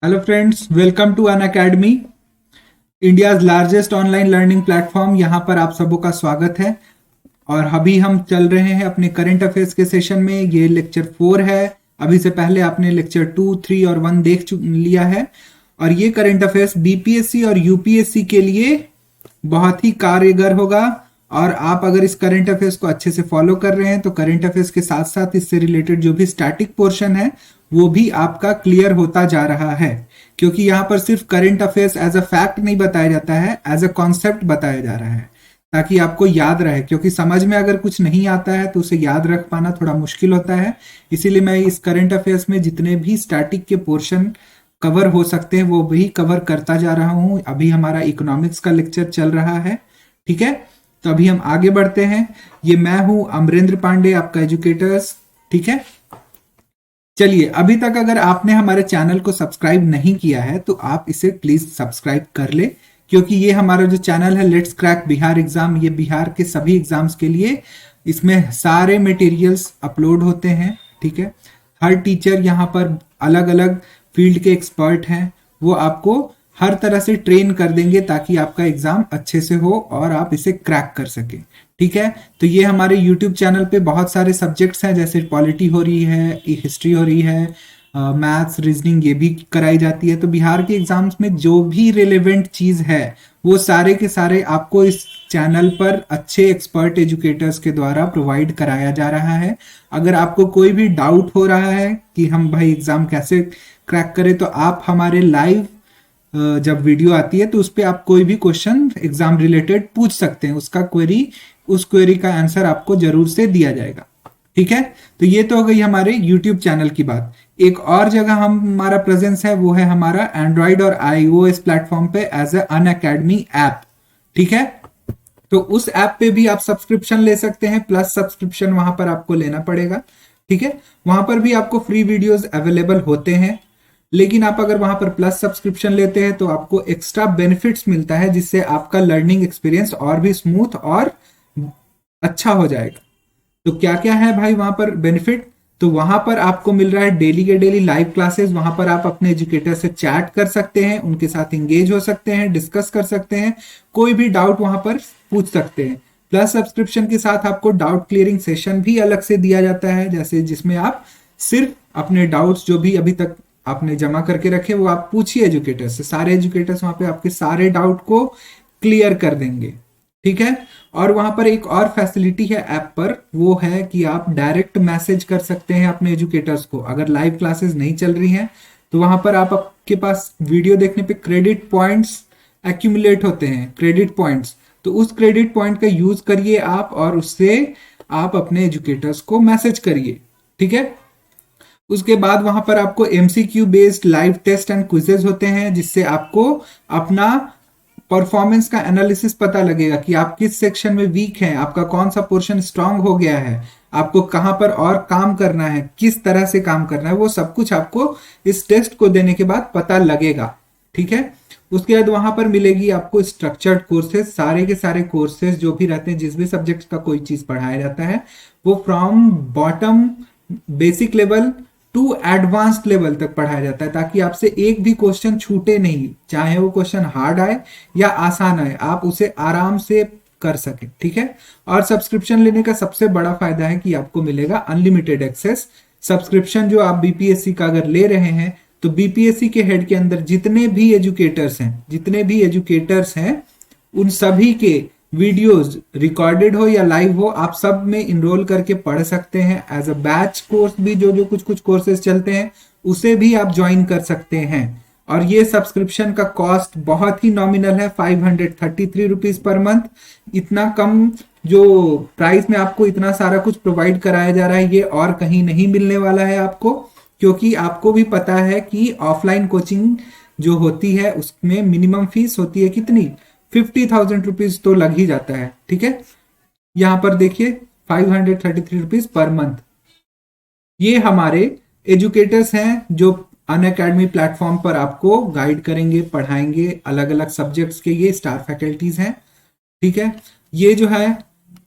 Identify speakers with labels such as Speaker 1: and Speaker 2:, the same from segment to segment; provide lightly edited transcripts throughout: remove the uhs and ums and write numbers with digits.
Speaker 1: Hello friends, welcome to Unacademy, India's largest online learning platform. यहाँ पर आप सबों का स्वागत है। और अभी हम चल रहे हैं अपने करंट अफेयर्स के सेशन में। ये लेक्चर 4 है। अभी से पहले आपने लेक्चर 2, 3 और 1 देख लिया है। और ये करंट अफेयर्स बीपीएससी और यूपीएससी के लिए बहुत ही कारगर होगा। और आप अगर इस करंट अफेयर्स को अच्छे से फॉलो कर रहे हैं तो करंट अफेयर्स के साथ साथ इससे रिलेटेड जो भी स्टैटिक पोर्शन है वो भी आपका क्लियर होता जा रहा है। क्योंकि यहाँ पर सिर्फ current affairs as a fact नहीं बताया जाता है, एज अ कॉन्सेप्ट बताया जा रहा है ताकि आपको याद रहे। क्योंकि समझ में अगर कुछ नहीं आता है तो उसे याद रख पाना थोड़ा मुश्किल होता है। इसीलिए मैं इस करंट अफेयर्स में जितने भी स्टैटिक के पोर्शन कवर हो सकते हैं वो भी कवर करता जा रहा हूं। अभी हमारा इकोनॉमिक्स का लेक्चर चल रहा है, ठीक है। तो अभी हम आगे बढ़ते हैं। ये मैं हूं अमरेंद्र पांडे, आपका एजुकेटर्स, ठीक है। चलिए, अभी तक अगर आपने हमारे चैनल को सब्सक्राइब नहीं किया है तो आप इसे प्लीज सब्सक्राइब कर ले। क्योंकि ये हमारा जो चैनल है लेट्स क्रैक बिहार एग्जाम, ये बिहार के सभी एग्जाम्स के लिए इसमें सारे मटेरियल्स अपलोड होते हैं, ठीक है। हर टीचर यहाँ पर अलग अलग फील्ड के एक्सपर्ट हैं, वो आपको हर तरह से ट्रेन कर देंगे ताकि आपका एग्जाम अच्छे से हो और आप इसे क्रैक कर सके, ठीक है। तो ये हमारे यूट्यूब चैनल पे बहुत सारे सब्जेक्ट्स हैं, जैसे पॉलिटी हो रही है, हिस्ट्री हो रही है, मैथ्स, रीजनिंग ये भी कराई जाती है। तो बिहार के एग्जाम्स में जो भी रिलेवेंट चीज है वो सारे के सारे आपको इस चैनल पर अच्छे एक्सपर्ट एजुकेटर्स के द्वारा प्रोवाइड कराया जा रहा है। अगर आपको कोई भी डाउट हो रहा है कि हम भाई एग्जाम कैसे क्रैक करें तो आप हमारे लाइव जब वीडियो आती है तो उस पर आप कोई भी क्वेश्चन एग्जाम रिलेटेड पूछ सकते हैं। उसका क्वेरी, उस क्वेरी का आंसर आपको जरूर से दिया जाएगा, ठीक है। तो ये तो हो गई हमारे यूट्यूब चैनल की बात। एक और जगह हमारा प्रेजेंस है, वो है हमारा एंड्रॉइड और आईओएस प्लेटफॉर्म पे एज अन अकेडमी ऐप, ठीक है। तो उस ऐप पे भी आप सब्सक्रिप्शन ले सकते हैं, प्लस सब्सक्रिप्शन वहां पर आपको लेना पड़ेगा, ठीक है। वहां पर भी आपको फ्री वीडियोस अवेलेबल होते हैं, लेकिन आप अगर वहां पर प्लस सब्सक्रिप्शन लेते हैं तो आपको एक्स्ट्रा बेनिफिट्स मिलता है, जिससे आपका लर्निंग एक्सपीरियंस और भी स्मूथ और अच्छा हो जाएगा। तो क्या क्या है भाई वहां पर बेनिफिट? तो वहां पर आपको मिल रहा है डेली के डेली लाइव क्लासेस। वहां पर आप अपने एजुकेटर से चैट कर सकते हैं, उनके साथ इंगेज हो सकते हैं, डिस्कस कर सकते हैं, कोई भी डाउट वहां पर पूछ सकते हैं। प्लस सब्सक्रिप्शन के साथ आपको डाउट क्लियरिंग सेशन भी अलग से दिया जाता है, जैसे जिसमें आप सिर्फ अपने डाउट्स जो भी अभी तक आपने जमा करके रखे वो आप पूछिए एजुकेटर से। सारे एजुकेटर्स वहां पे आपके सारे डाउट को क्लियर कर देंगे, ठीक है। और वहां पर एक और फैसिलिटी है ऐप पर, वो है कि आप डायरेक्ट मैसेज कर सकते हैं अपने एजुकेटर्स को। अगर लाइव क्लासेस नहीं चल रही हैं तो वहां पर आपके पास वीडियो देखने पे क्रेडिट पॉइंट्स एक्यूमुलेट होते हैं, क्रेडिट पॉइंट्स। तो उस क्रेडिट पॉइंट का यूज करिए आप, और उससे आप अपने एजुकेटर्स को मैसेज करिए, ठीक है। उसके बाद वहां पर आपको MCQ based live test and quizzes होते हैं, जिससे आपको अपना परफॉर्मेंस का एनालिसिस पता लगेगा कि आप किस सेक्शन में वीक हैं, आपका कौन सा पोर्शन स्ट्रांग हो गया है, आपको कहां पर और काम करना है, किस तरह से काम करना है, वो सब कुछ आपको इस टेस्ट को देने के बाद पता लगेगा, ठीक है। उसके बाद वहां पर मिलेगी आपको स्ट्रक्चर्ड कोर्सेज। सारे के सारे कोर्सेज जो भी रहते हैं, जिस भी सब्जेक्ट का कोई चीज पढ़ाया जाता है, वो from bottom basic level to advanced level तक पढ़ाया जाता है, ताकि आपसे एक भी क्वेश्चन छूटे नहीं। चाहे वो क्वेश्चन हार्ड आए या आसान आए, आप उसे आराम से कर सके, ठीक है। और सब्सक्रिप्शन लेने का सबसे बड़ा फायदा है कि आपको मिलेगा अनलिमिटेड एक्सेस। सब्सक्रिप्शन जो आप बीपीएससी का अगर ले रहे हैं तो बीपीएससी के हेड के अंदर जितने भी एजुकेटर्स हैं उन सभी के वीडियोस रिकॉर्डेड हो या लाइव हो, आप सब में इनरोल करके पढ़ सकते हैं। एज अ बैच कोर्स भी जो कुछ कोर्सेज चलते हैं उसे भी आप ज्वाइन कर सकते हैं। और ये सब्सक्रिप्शन का कॉस्ट बहुत ही नॉमिनल है, 533 रुपीज पर मंथ। इतना कम जो प्राइस में आपको इतना सारा कुछ प्रोवाइड कराया जा रहा है, ये और कहीं नहीं मिलने वाला है आपको। क्योंकि आपको भी पता है कि ऑफलाइन कोचिंग जो होती है उसमें मिनिमम फीस होती है कितनी, 50,000 रुपीज तो लग ही जाता है, ठीक है। यहां पर देखिए 533 रुपीज पर मंथ। ये हमारे एजुकेटर्स हैं जो अन अकेडमी प्लेटफॉर्म पर आपको गाइड करेंगे, पढ़ाएंगे। अलग अलग सब्जेक्ट्स के ये स्टार फैकल्टीज हैं, ठीक है। ये जो है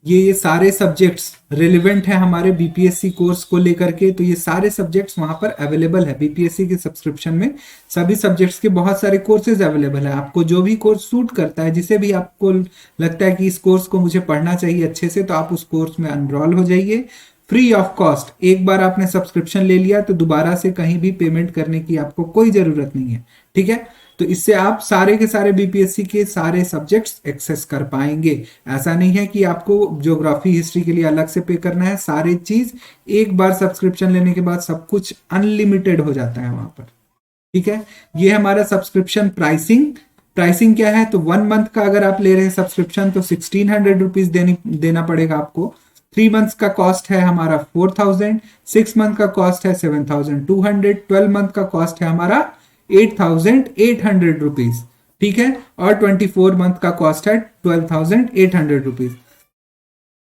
Speaker 1: ये सारे सब्जेक्ट्स रिलेवेंट है हमारे बीपीएससी कोर्स को लेकर के, तो ये सारे सब्जेक्ट्स वहां पर अवेलेबल है बीपीएससी के सब्सक्रिप्शन में। सभी सब्जेक्ट्स के बहुत सारे कोर्सेज अवेलेबल है, आपको जो भी कोर्स सूट करता है, जिसे भी आपको लगता है कि इस कोर्स को मुझे पढ़ना चाहिए अच्छे से, तो आप उस कोर्स में एनरोल हो जाइए फ्री ऑफ कॉस्ट। एक बार आपने सब्सक्रिप्शन ले लिया तो दोबारा से कहीं भी पेमेंट करने की आपको कोई जरूरत नहीं है, ठीक है। तो इससे आप सारे के सारे बीपीएससी के सारे सब्जेक्ट्स एक्सेस कर पाएंगे। ऐसा नहीं है कि आपको ज्योग्राफी हिस्ट्री के लिए अलग से पे करना है, सारी चीज एक बार सब्सक्रिप्शन लेने के बाद सब कुछ अनलिमिटेड हो जाता है वहां पर, ठीक है। ये हमारा सब्सक्रिप्शन प्राइसिंग क्या है, तो 1 मंथ का अगर आप ले रहे हैं सब्सक्रिप्शन तो 1600 रुपीज देना पड़ेगा आपको। 3 मंथ्स का कॉस्ट है हमारा 4000, 6 मंथ का कॉस्ट है 7200, 12 मंथ का कॉस्ट है हमारा 8800 रुपीज, ठीक है। और 24 मंथ का कॉस्ट है 12800 रुपीज।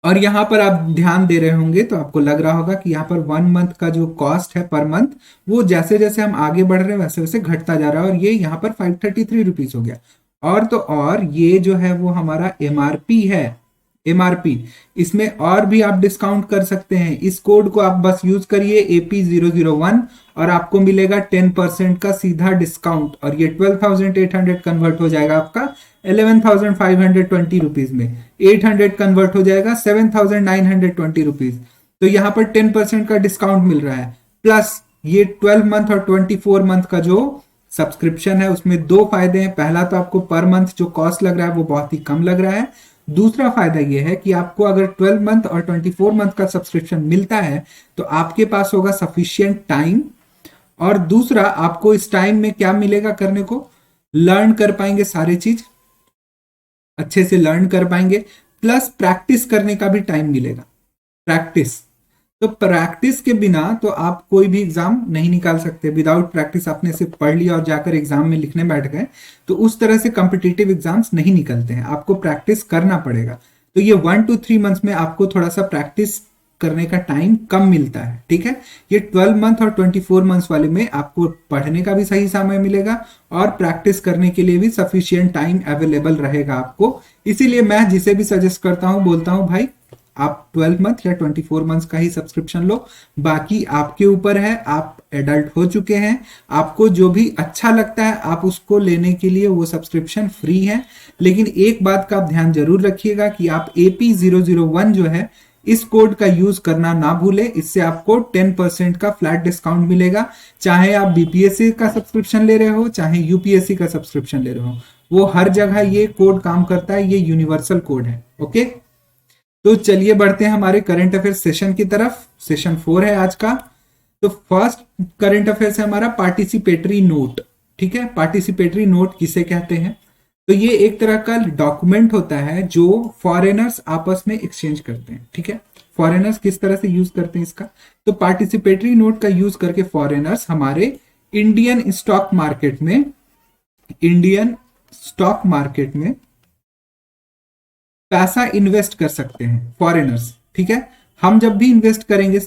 Speaker 1: और यहां पर आप ध्यान दे रहे होंगे तो आपको लग रहा होगा कि यहाँ पर 1 मंथ का जो कॉस्ट है पर मंथ, वो जैसे जैसे हम आगे बढ़ रहे हैं वैसे वैसे घटता जा रहा है, और ये यहाँ पर 533 रुपीज हो गया। और तो और ये जो है वो हमारा एमआरपी है, एमआरपी इसमें और भी आप डिस्काउंट कर सकते हैं। इस कोड को आप बस यूज करिए AP001 और आपको मिलेगा 10% का सीधा डिस्काउंट, और ये 12,800 कन्वर्ट हो जाएगा आपका 11,520 रुपीज में, 800 कन्वर्ट हो जाएगा 7,920 रुपीज। तो यहाँ पर 10% का डिस्काउंट मिल रहा है, प्लस ये 12 मंथ और 24 मंथ का जो सब्सक्रिप्शन है उसमें दो फायदे हैं। पहला तो आपको पर मंथ जो कॉस्ट लग रहा है वो बहुत ही कम लग रहा है। दूसरा फायदा यह है कि आपको अगर 12 मंथ और 24 मंथ का सब्सक्रिप्शन मिलता है तो आपके पास होगा सफिशियंट टाइम, और दूसरा आपको इस टाइम में क्या मिलेगा करने को, लर्न कर पाएंगे, सारी चीज अच्छे से लर्न कर पाएंगे, प्लस प्रैक्टिस करने का भी टाइम मिलेगा। प्रैक्टिस, तो प्रैक्टिस के बिना तो आप कोई भी एग्जाम नहीं निकाल सकते। विदाउट प्रैक्टिस आपने सिर्फ पढ़ लिया और जाकर एग्जाम में लिखने बैठ गए तो उस तरह से कॉम्पिटिटिव एग्जाम्स नहीं निकलते हैं, आपको प्रैक्टिस करना पड़ेगा। तो ये 1 to 3 मंथ्स में आपको थोड़ा सा प्रैक्टिस करने का टाइम कम मिलता है, ठीक है। ये 12 मंथ और 24 मंथ्स वाले में आपको पढ़ने का भी सही समय मिलेगा और प्रैक्टिस करने के लिए भी सफिशियंट टाइम अवेलेबल रहेगा आपको। इसीलिए मैं जिसे भी सजेस्ट करता हूं बोलता हूं भाई आप 12 मंथ या 24 मंथ्स का ही सब्सक्रिप्शन लो, बाकी आपके ऊपर है। आप एडल्ट हो चुके हैं, आपको जो भी अच्छा लगता है आप उसको लेने के लिए वो सब्सक्रिप्शन फ्री है। लेकिन एक बात का आप ध्यान जरूर रखिएगा कि आप AP001 जो है इस कोड का यूज करना ना भूले, इससे आपको 10% का फ्लैट डिस्काउंट मिलेगा। चाहे आप बीपीएससी का सब्सक्रिप्शन ले रहे हो चाहे यूपीएससी का सब्सक्रिप्शन ले रहे हो, वो हर जगह ये कोड काम करता है, ये यूनिवर्सल कोड है, ओके। तो चलिए बढ़ते हैं हमारे करंट अफेयर्स सेशन की तरफ। सेशन 4 है आज का। तो फर्स्ट करंट अफेयर्स है हमारा पार्टिसिपेटरी नोट, ठीक है। पार्टिसिपेटरी नोट किसे कहते हैं, तो ये एक तरह का डॉक्यूमेंट होता है जो फॉरेनर्स आपस में एक्सचेंज करते हैं, ठीक है। फॉरेनर्स किस तरह से यूज करते हैं इसका, तो पार्टिसिपेटरी नोट का यूज करके फॉरेनर्स हमारे इंडियन स्टॉक मार्केट में पैसा इन्वेस्ट कर सकते हैं फॉरेनर्स, ठीक है। हम जब भी इन्वेस्ट करेंगे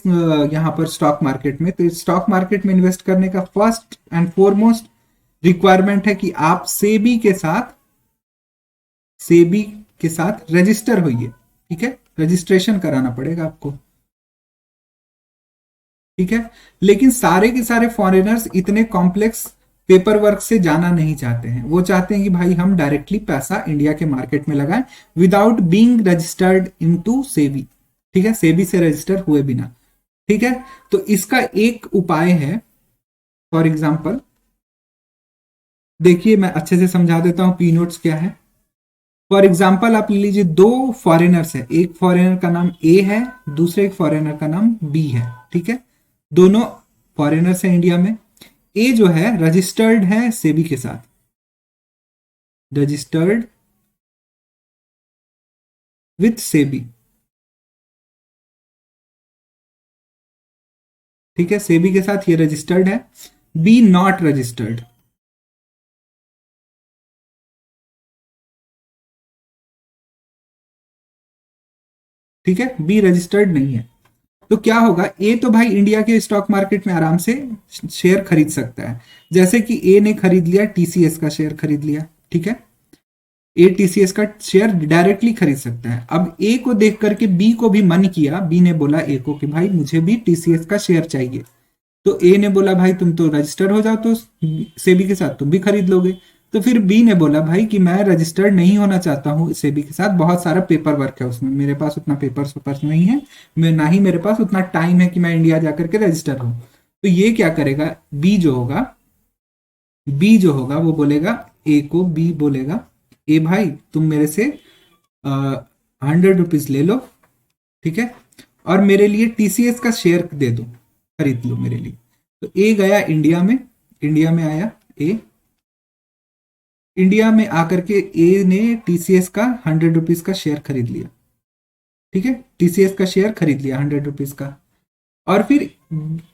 Speaker 1: यहां पर स्टॉक मार्केट में, तो स्टॉक मार्केट में इन्वेस्ट करने का फर्स्ट एंड फॉरमोस्ट रिक्वायरमेंट है कि आप सेबी के साथ रजिस्टर होइए, ठीक है। रजिस्ट्रेशन कराना पड़ेगा आपको, ठीक है। लेकिन सारे के सारे फॉरेनर्स इतने कॉम्प्लेक्स पेपर वर्क से जाना नहीं चाहते हैं। वो चाहते हैं कि भाई हम डायरेक्टली पैसा इंडिया के मार्केट में लगाएं without being registered into SEBI, ठीक है, सेबी से रजिस्टर हुए बिना, ठीक है। तो इसका एक उपाय है, फॉर एग्जाम्पल देखिए मैं अच्छे से समझा देता हूं पी नोट्स क्या है। फॉर एग्जाम्पल आप ले लीजिए, दो फॉरेनर्स है, एक फॉरेनर का नाम ए है, दूसरे एक फॉरेनर का नाम बी है, ठीक है। दोनों फॉरेनर्स है इंडिया में। ए जो है रजिस्टर्ड है सेबी के साथ, रजिस्टर्ड विथ सेबी, ठीक है, सेबी के साथ ये रजिस्टर्ड है। बी नॉट रजिस्टर्ड, ठीक है, बी रजिस्टर्ड नहीं है। तो क्या होगा, ए तो भाई इंडिया के स्टॉक मार्केट में आराम से शेयर खरीद सकता है, जैसे कि ए ने खरीद लिया टीसीएस का शेयर खरीद लिया, ठीक है। ए टीसीएस का शेयर डायरेक्टली खरीद सकता है। अब ए को देख करके बी को भी मन किया, बी ने बोला ए को कि भाई मुझे भी टीसीएस का शेयर चाहिए। तो ए ने बोला भाई तुम तो रजिस्टर्ड हो जाओ तो सेबी के साथ तुम भी खरीद लोगे। तो फिर बी ने बोला भाई कि मैं रजिस्टर्ड नहीं होना चाहता हूँ सेबी के साथ, बहुत सारा पेपर वर्क है उसमें, मेरे पास उतना पेपर नहीं है, मैं ना ही मेरे पास उतना टाइम है कि मैं इंडिया जाकर के रजिस्टर हूँ। तो ये क्या करेगा, बी जो होगा वो बोलेगा ए को, बी बोलेगा ए भाई तुम मेरे से 100 रुपीज ले लो, ठीक है, और मेरे लिए टीसीएस का शेयर दे दो, खरीद लो मेरे लिए। तो ए गया इंडिया में आया ए, इंडिया में आकर के ए ने टीसीएस का 100 रुपीज का शेयर खरीद लिया, ठीक है, टीसीएस का शेयर खरीद लिया 100 रुपीज का। और फिर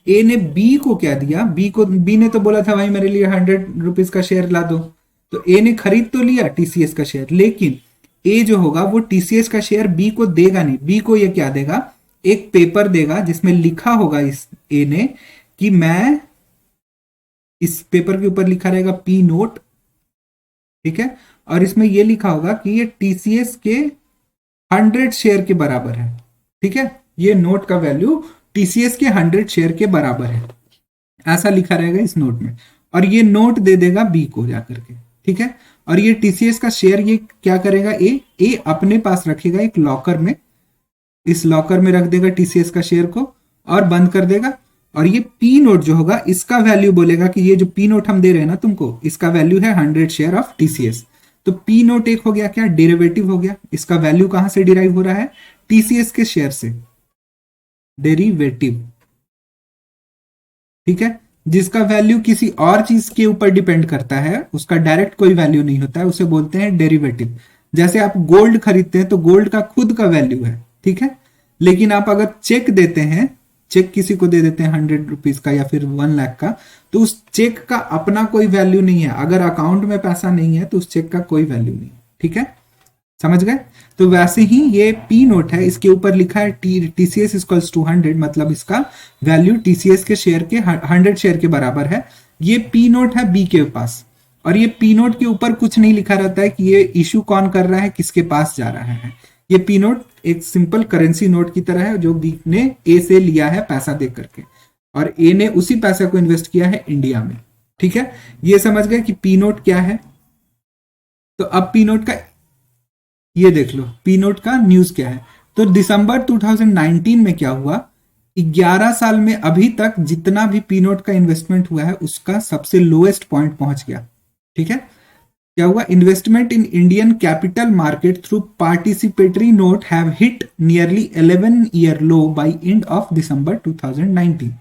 Speaker 1: ए ने बी को क्या दिया, बी ने तो बोला था भाई मेरे लिए 100 रुपीज का शेयर ला दो, तो ए ने खरीद तो लिया टीसीएस का शेयर, लेकिन ए जो होगा वो टीसीएस का शेयर बी को देगा नहीं। बी को ये क्या देगा, एक पेपर देगा जिसमें लिखा होगा इस ए ने कि मैं, इस पेपर के ऊपर लिखा रहेगा पी नोट, ठीक है, और इसमें ये लिखा होगा कि ये टीसीएस के 100 शेयर के बराबर है, ठीक है, ये नोट का वैल्यू टीसीएस के 100 शेयर के बराबर है, ऐसा लिखा रहेगा इस नोट में। और ये नोट दे देगा बी को जाकर के, ठीक है, और ये टीसीएस का शेयर ये क्या करेगा, ए अपने पास रखेगा एक लॉकर में, इस लॉकर में रख देगा टीसीएस का शेयर को और बंद कर देगा। और ये पी नोट जो होगा इसका वैल्यू बोलेगा कि ये जो पी नोट हम दे रहे हैं ना तुमको, इसका वैल्यू है 100 शेयर ऑफ टीसीएस। तो पी नोट एक हो गया क्या, डेरिवेटिव हो गया, इसका वैल्यू कहां से डिराइव हो रहा है, टीसीएस के शेयर से, डेरिवेटिव, ठीक है, जिसका वैल्यू किसी और चीज के ऊपर डिपेंड करता है, उसका डायरेक्ट कोई वैल्यू नहीं होता है, उसे बोलते हैं डेरिवेटिव। जैसे आप गोल्ड खरीदते हैं तो गोल्ड का खुद का वैल्यू है, ठीक है, लेकिन आप अगर चेक देते हैं, चेक किसी को दे देते हैं 100 रुपीज का या फिर 1 लाख का, तो उस चेक का अपना कोई वैल्यू नहीं है, अगर अकाउंट में पैसा नहीं है तो उस चेक का कोई वैल्यू नहीं, ठीक है, समझ गए। तो वैसे ही ये पी नोट है, इसके ऊपर लिखा है टीसीएस इक्वल्स टू 100, मतलब इसका वैल्यू टीसीएस के शेयर के 100 शेयर के बराबर है। ये पी नोट है बी के पास, और ये पी नोट के ऊपर कुछ नहीं लिखा रहता है कि ये इशू कौन कर रहा है, किसके पास जा रहा है। ये पी नोट एक सिंपल करेंसी नोट की तरह है जो बी ने ए से लिया है पैसा दे करके, और ए ने उसी पैसे को इन्वेस्ट किया है इंडिया में, ठीक है। ये समझ गए कि पी नोट क्या है। तो अब पी नोट का ये देख लो, पी नोट का न्यूज क्या है। तो दिसंबर 2019 में क्या हुआ, 11 साल में अभी तक जितना भी पी नोट का इन्वेस्टमेंट हुआ है उसका सबसे लोएस्ट पॉइंट पहुंच गया, ठीक है। क्या हुआ, investment in Indian capital market through participatory note have hit nearly 11 year low by end of December 2019।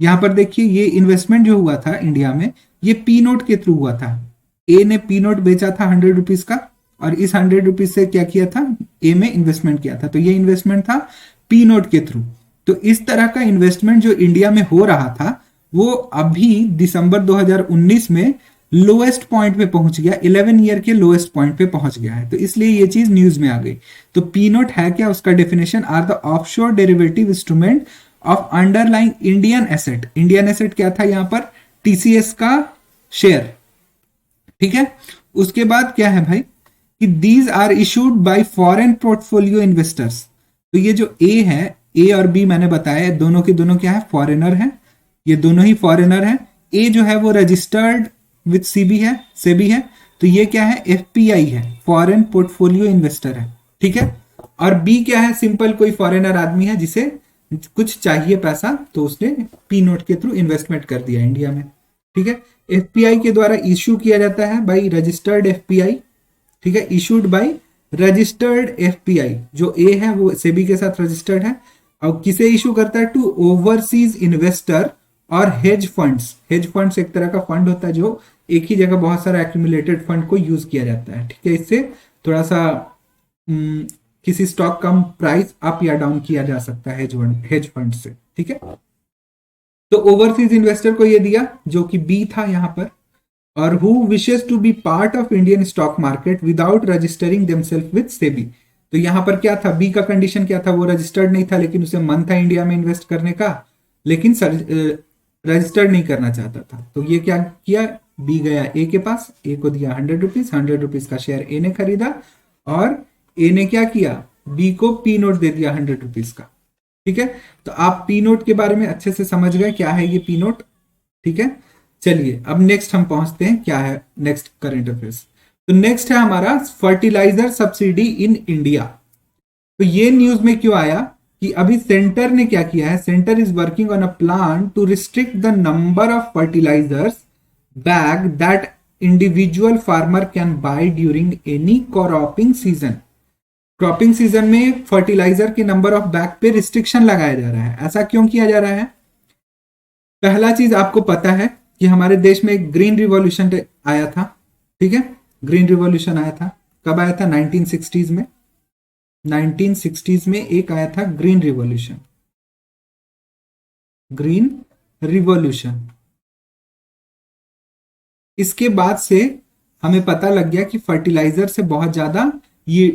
Speaker 1: यहां पर देखिए ये इन्वेस्टमेंट जो हुआ था इंडिया में ये पी नोट के थ्रू हुआ था। ए ने पी नोट बेचा था 100 रुपीज का, और इस 100 रुपीज से क्या किया था, ए में इन्वेस्टमेंट किया था, तो ये इन्वेस्टमेंट था पी नोट के थ्रू। तो इस तरह का इन्वेस्टमेंट जो इंडिया में हो रहा था वो अभी दिसंबर 2019 में लोएस्ट पॉइंट पे पहुंच गया, 11 ईयर के लोएस्ट पॉइंट पे पहुंच गया है। तो इसलिए ये चीज न्यूज में आ गई। तो पी नोट है क्या, उसका definition are the offshore derivative instrument of underlying Indian asset. Indian asset क्या था यहां पर, टीसीएस का शेयर, ठीक है। उसके बाद क्या है भाई कि these are issued by foreign portfolio investors. तो ये जो ए है, ए और बी मैंने बताया दोनों के दोनों क्या है, फॉरेनर है, ये दोनों ही फॉरेनर है। ए जो है वो रजिस्टर्ड विथ सेबी है, तो ये क्या है, एफपीआई है, फॉरेन पोर्टफोलियो इन्वेस्टर है, ठीक है। और बी क्या है, सिंपल कोई फॉरेनर आदमी है जिसे कुछ चाहिए पैसा, तो उसने पी नोट के थ्रू इन्वेस्टमेंट कर दिया इंडिया में, ठीक है। एफपीआई के द्वारा इश्यू किया जाता है बाई रजिस्टर्ड एफपीआई, ठीक है, इशूड बाई रजिस्टर्ड एफपीआई। जो ए है वो सेबी के साथ रजिस्टर्ड है, और किसे इशू करता है, टू ओवरसीज इन्वेस्टर और हेज फंड्स। हेज फंड्स एक तरह का फंड होता है जो एक ही जगह बहुत सारा एक्यूमुलेटेड फंड को यूज किया जाता है, ठीक है। इससे थोड़ा सा किसी स्टॉक का प्राइस अप या डाउन किया जा सकता है हेज फंड से, ठीक है। तो ओवरसीज इन्वेस्टर को ये दिया जो कि बी था यहां पर, और who wishes to be part of Indian stock market without registering themself with SEBI. तो यहां पर क्या था, बी का कंडीशन क्या था, वो रजिस्टर्ड नहीं था लेकिन उसे मन था इंडिया में इन्वेस्ट करने का, लेकिन रजिस्टर्ड नहीं करना चाहता था। तो ये क्या किया, बी गया ए के पास, ए को दिया 100 रुपीज, 100 रुपीज का शेयर ए ने खरीदा, और ए ने क्या किया, बी को पी नोट दे दिया 100 रुपीज का। ठीक है, तो आप पी नोट के बारे में अच्छे से समझ गए क्या है ये पी नोट। ठीक है, चलिए अब नेक्स्ट हम पहुंचते हैं, क्या है नेक्स्ट करंट अफेयर्स। तो नेक्स्ट है हमारा फर्टिलाइजर सब्सिडी इन इंडिया। तो ये न्यूज में क्यों आया कि अभी सेंटर ने क्या किया है, centre is working on a plan to restrict the number of fertilisers bag that individual farmer can buy during any cropping season. Cropping season में फर्टिलाइजर के नंबर ऑफ बैग पे रिस्ट्रिक्शन लगाया जा रहा है। ऐसा क्यों किया जा रहा है? पहला चीज आपको पता है कि हमारे देश में एक ग्रीन रिवॉल्यूशन आया था। ठीक है, ग्रीन रिवॉल्यूशन आया था, कब आया था? 1960s में। 1960s में एक आया था ग्रीन रिवॉल्यूशन, ग्रीन रिवॉल्यूशन। इसके बाद से हमें पता लग गया कि फर्टिलाइजर से बहुत ज्यादा ये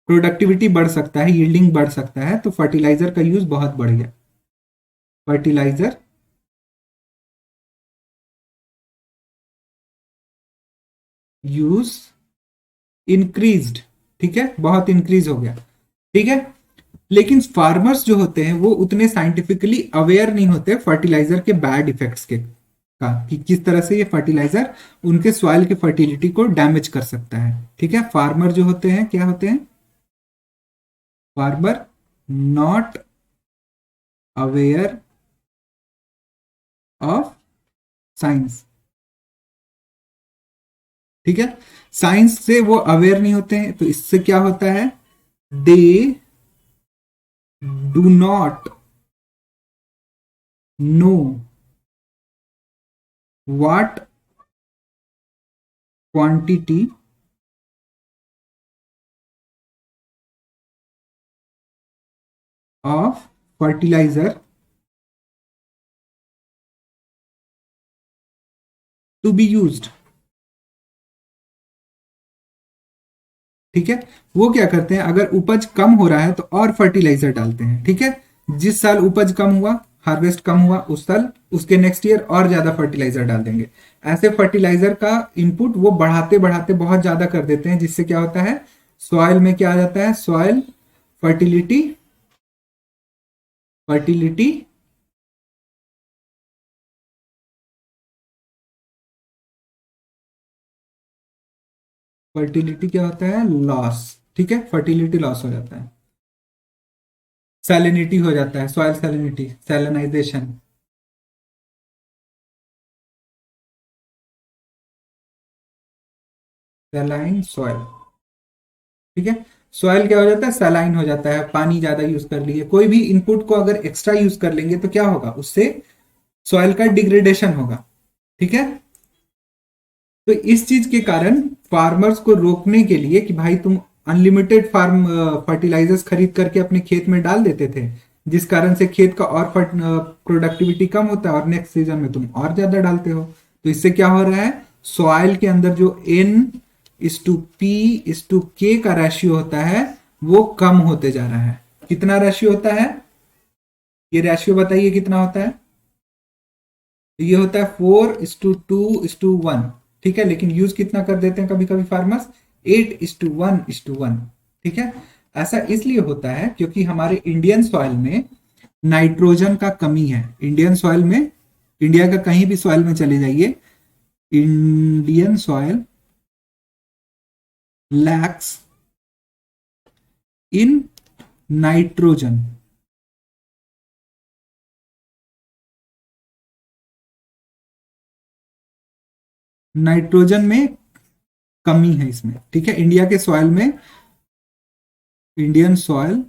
Speaker 1: प्रोडक्टिविटी बढ़ सकता है, यील्डिंग बढ़ सकता है, तो फर्टिलाइजर का यूज बहुत बढ़ गया। Fertiliser use increased. ठीक है, बहुत इंक्रीज हो गया। ठीक है, लेकिन फार्मर्स जो होते हैं वो उतने साइंटिफिकली अवेयर नहीं होते फर्टिलाइजर के बैड इफेक्ट्स के का, कि किस तरह से ये फर्टिलाइजर उनके सॉइल की फर्टिलिटी को डैमेज कर सकता है। ठीक है, फार्मर जो होते हैं क्या होते हैं? Farmer not aware of science. ठीक है, साइंस से वो अवेयर नहीं होते हैं, तो इससे क्या होता है, they do not know what quantity of fertilizer to be used। ठीक है, वो क्या करते हैं, अगर उपज कम हो रहा है तो और फर्टिलाइजर डालते हैं। ठीक है, जिस साल उपज कम हुआ, हार्वेस्ट कम हुआ, उस साल उसके नेक्स्ट ईयर और ज्यादा फर्टिलाइजर डाल देंगे। ऐसे फर्टिलाइजर का इनपुट वो बढ़ाते बढ़ाते बहुत ज्यादा कर देते हैं, जिससे क्या होता है, सॉइल में क्या आ जाता है, सॉइल फर्टिलिटी फर्टिलिटी फर्टिलिटी क्या होता है, लॉस। ठीक है, फर्टिलिटी लॉस हो जाता है, सैलिनिटी हो जाता है, soil salinity, salinisation. Saline soil. ठीक है, सॉइल क्या हो जाता है, सैलाइन हो जाता है, पानी ज्यादा यूज कर लिए, कोई भी इनपुट को अगर एक्स्ट्रा यूज कर लेंगे तो क्या होगा, उससे सॉइल का डिग्रेडेशन होगा। ठीक है, तो इस चीज के कारण फार्मर्स को रोकने के लिए कि भाई तुम अनलिमिटेड फार्म फर्टिलाइजर्स खरीद करके अपने खेत में डाल देते थे, जिस कारण से खेत का और प्रोडक्टिविटी कम होता है और नेक्स्ट सीजन में तुम और ज्यादा डालते हो। तो इससे क्या हो रहा है, सॉइल के अंदर जो N/P/K का रेशियो होता है वो कम होते जा रहा है। कितना रेशियो होता है, ये रेशियो बताइए कितना होता है? तो ये होता है 4:2:1। ठीक है, लेकिन यूज कितना कर देते हैं कभी कभी फार्मर्स, 8:1:1। ठीक है, ऐसा इसलिए होता है क्योंकि हमारे इंडियन सॉइल में नाइट्रोजन का कमी है। इंडियन सॉइल में, इंडिया का कहीं भी सॉइल में चले जाइए, Indian soil lakhs in nitrogen. Nitrogen में कमी है इसमें। ठीक है, इंडिया के सॉइल में, Indian soil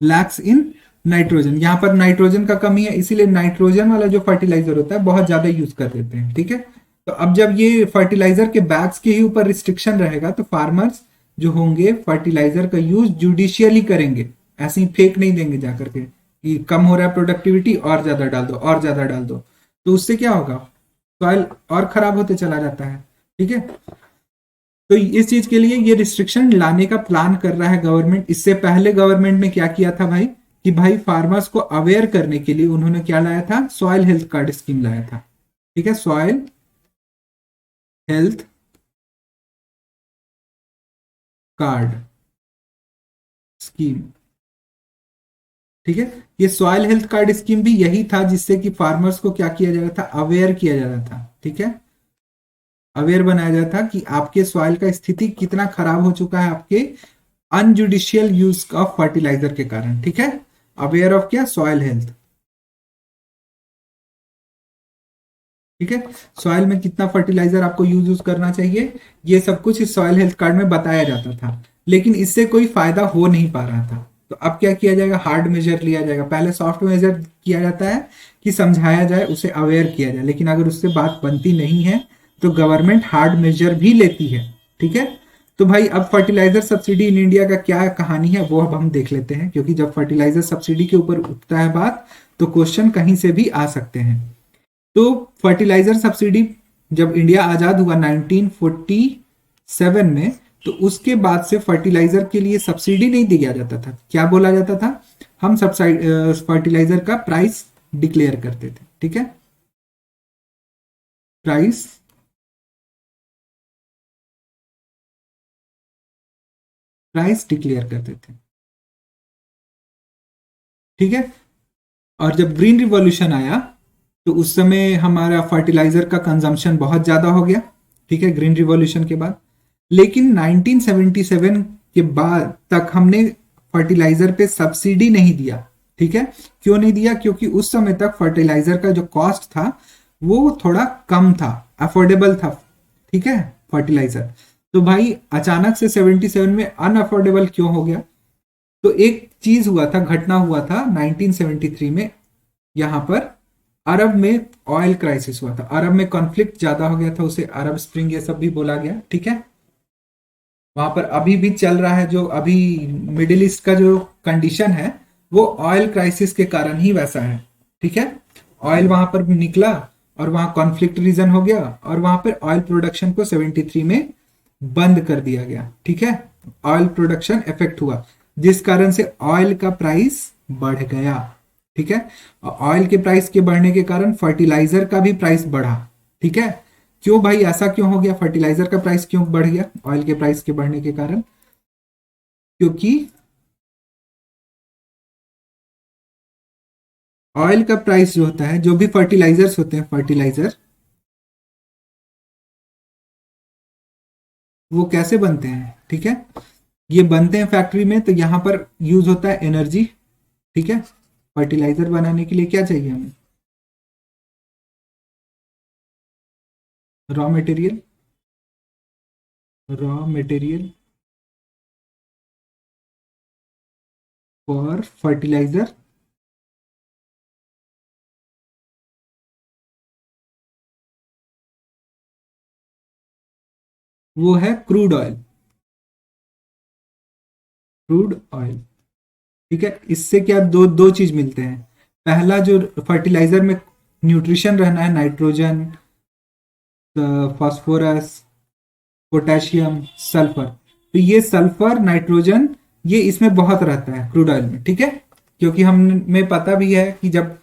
Speaker 1: lakhs in nitrogen, यहां पर नाइट्रोजन का कमी है, इसीलिए नाइट्रोजन वाला जो फर्टिलाइजर होता है बहुत ज्यादा यूज कर देते हैं। ठीक है, तो अब जब ये फर्टिलाइजर के बैग्स के ही ऊपर रिस्ट्रिक्शन रहेगा तो फार्मर्स जो होंगे फर्टिलाइजर का यूज जुडिशियली करेंगे, ऐसे ही फेंक नहीं देंगे जाकर के कि कम हो रहा है प्रोडक्टिविटी और ज्यादा डाल दो, और ज्यादा डाल दो। तो उससे क्या होगा, सॉइल और खराब होते चला जाता है। ठीक है, तो इस चीज के लिए ये रिस्ट्रिक्शन लाने का प्लान कर रहा है गवर्नमेंट। इससे पहले गवर्नमेंट ने क्या किया था भाई, कि भाई फार्मर्स को अवेयर करने के लिए उन्होंने क्या लाया था, सॉइल हेल्थ कार्ड स्कीम लाया था। ठीक है, सॉइल हेल्थ कार्ड स्कीम। ठीक है, ये सॉइल हेल्थ कार्ड स्कीम भी यही था जिससे कि फार्मर्स को क्या किया जा रहा था, अवेयर किया जा रहा था। ठीक है, अवेयर बनाया जा रहा था कि आपके सॉइल का स्थिति कितना खराब हो चुका है आपके अनजुडिशियल यूज ऑफ फर्टिलाइजर के कारण। ठीक है, अवेयर ऑफ क्या, सॉइल हेल्थ। ठीक है, सॉइल में कितना फर्टिलाइजर आपको यूज करना चाहिए, ये सब कुछ इस सॉइल हेल्थ कार्ड में बताया जाता था, लेकिन इससे कोई फायदा हो नहीं पा रहा था। तो अब क्या किया जाएगा, हार्ड मेजर लिया जाएगा। पहले सॉफ्ट मेजर किया जाता है कि समझाया जाए, उसे अवेयर किया जाए, लेकिन अगर उससे बात बनती नहीं है तो गवर्नमेंट हार्ड मेजर भी लेती है। ठीक है, तो भाई अब फर्टिलाइजर सब्सिडी इन इंडिया का क्या कहानी है वो अब हम देख लेते हैं, क्योंकि जब फर्टिलाइजर सब्सिडी के ऊपर उठता है बात तो क्वेश्चन कहीं से भी आ सकते हैं। तो फर्टिलाइजर सब्सिडी जब इंडिया आजाद हुआ 1947 में, तो उसके बाद से फर्टिलाइजर के लिए सब्सिडी नहीं दिया जाता था। क्या बोला जाता था, हम फर्टिलाइजर का प्राइस डिक्लेयर करते थे। ठीक है, प्राइस प्राइस डिक्लेयर करते थे। ठीक है, और जब ग्रीन रिवॉल्यूशन आया तो उस समय हमारा फर्टिलाइजर का कंजम्पशन बहुत ज्यादा हो गया। ठीक है, ग्रीन रिवॉल्यूशन के बाद। लेकिन 1977 के बाद तक हमने फर्टिलाइजर पे सब्सिडी नहीं दिया। ठीक है, क्यों नहीं दिया, क्योंकि उस समय तक फर्टिलाइजर का जो कॉस्ट था वो थोड़ा कम था, अफोर्डेबल था। ठीक है, फर्टिलाइजर। तो भाई अचानक से 77 में अनअफोर्डेबल क्यों हो गया, तो एक चीज हुआ था, घटना हुआ था 1973 में। यहां पर अरब में ऑयल क्राइसिस हुआ था, अरब में कॉन्फ्लिक्ट ज्यादा हो गया था, उसे अरब स्प्रिंग ये सब भी बोला गया। ठीक है, वहां पर अभी भी चल रहा है, जो अभी मिडिल ईस्ट का जो कंडीशन है वो ऑयल क्राइसिस के कारण ही वैसा है। ठीक है, ऑयल वहां पर निकला और वहां कॉन्फ्लिक्ट रीजन हो गया, और वहां पर ऑयल प्रोडक्शन को 73 में बंद कर दिया गया। ठीक है, ऑयल प्रोडक्शन इफेक्ट हुआ, जिस कारण से ऑयल का प्राइस बढ़ गया। ठीक है, ऑयल के प्राइस के बढ़ने के कारण फर्टिलाइजर का भी प्राइस बढ़ा। ठीक है, क्यों भाई ऐसा क्यों हो गया, फर्टिलाइजर का प्राइस क्यों बढ़ गया ऑयल के प्राइस के बढ़ने के कारण, क्योंकि ऑयल का प्राइस जो होता है, जो भी फर्टिलाइजर्स होते हैं फर्टिलाइजर, वो कैसे बनते हैं। ठीक है, ये बनते हैं फैक्ट्री में, तो यहां पर यूज होता है एनर्जी। ठीक है, फर्टिलाइजर बनाने के लिए क्या चाहिए हमें, raw material. Raw material for fertiliser वो है क्रूड ऑयल। Crude oil. ठीक है, इससे क्या दो दो चीज मिलते हैं। पहला, जो फर्टिलाइजर में न्यूट्रिशन रहना है, नाइट्रोजन, फास्फोरस, पोटेशियम, सल्फर, तो ये सल्फर नाइट्रोजन ये इसमें बहुत रहता है क्रूड ऑयल में। ठीक है, क्योंकि हमें पता भी है कि जब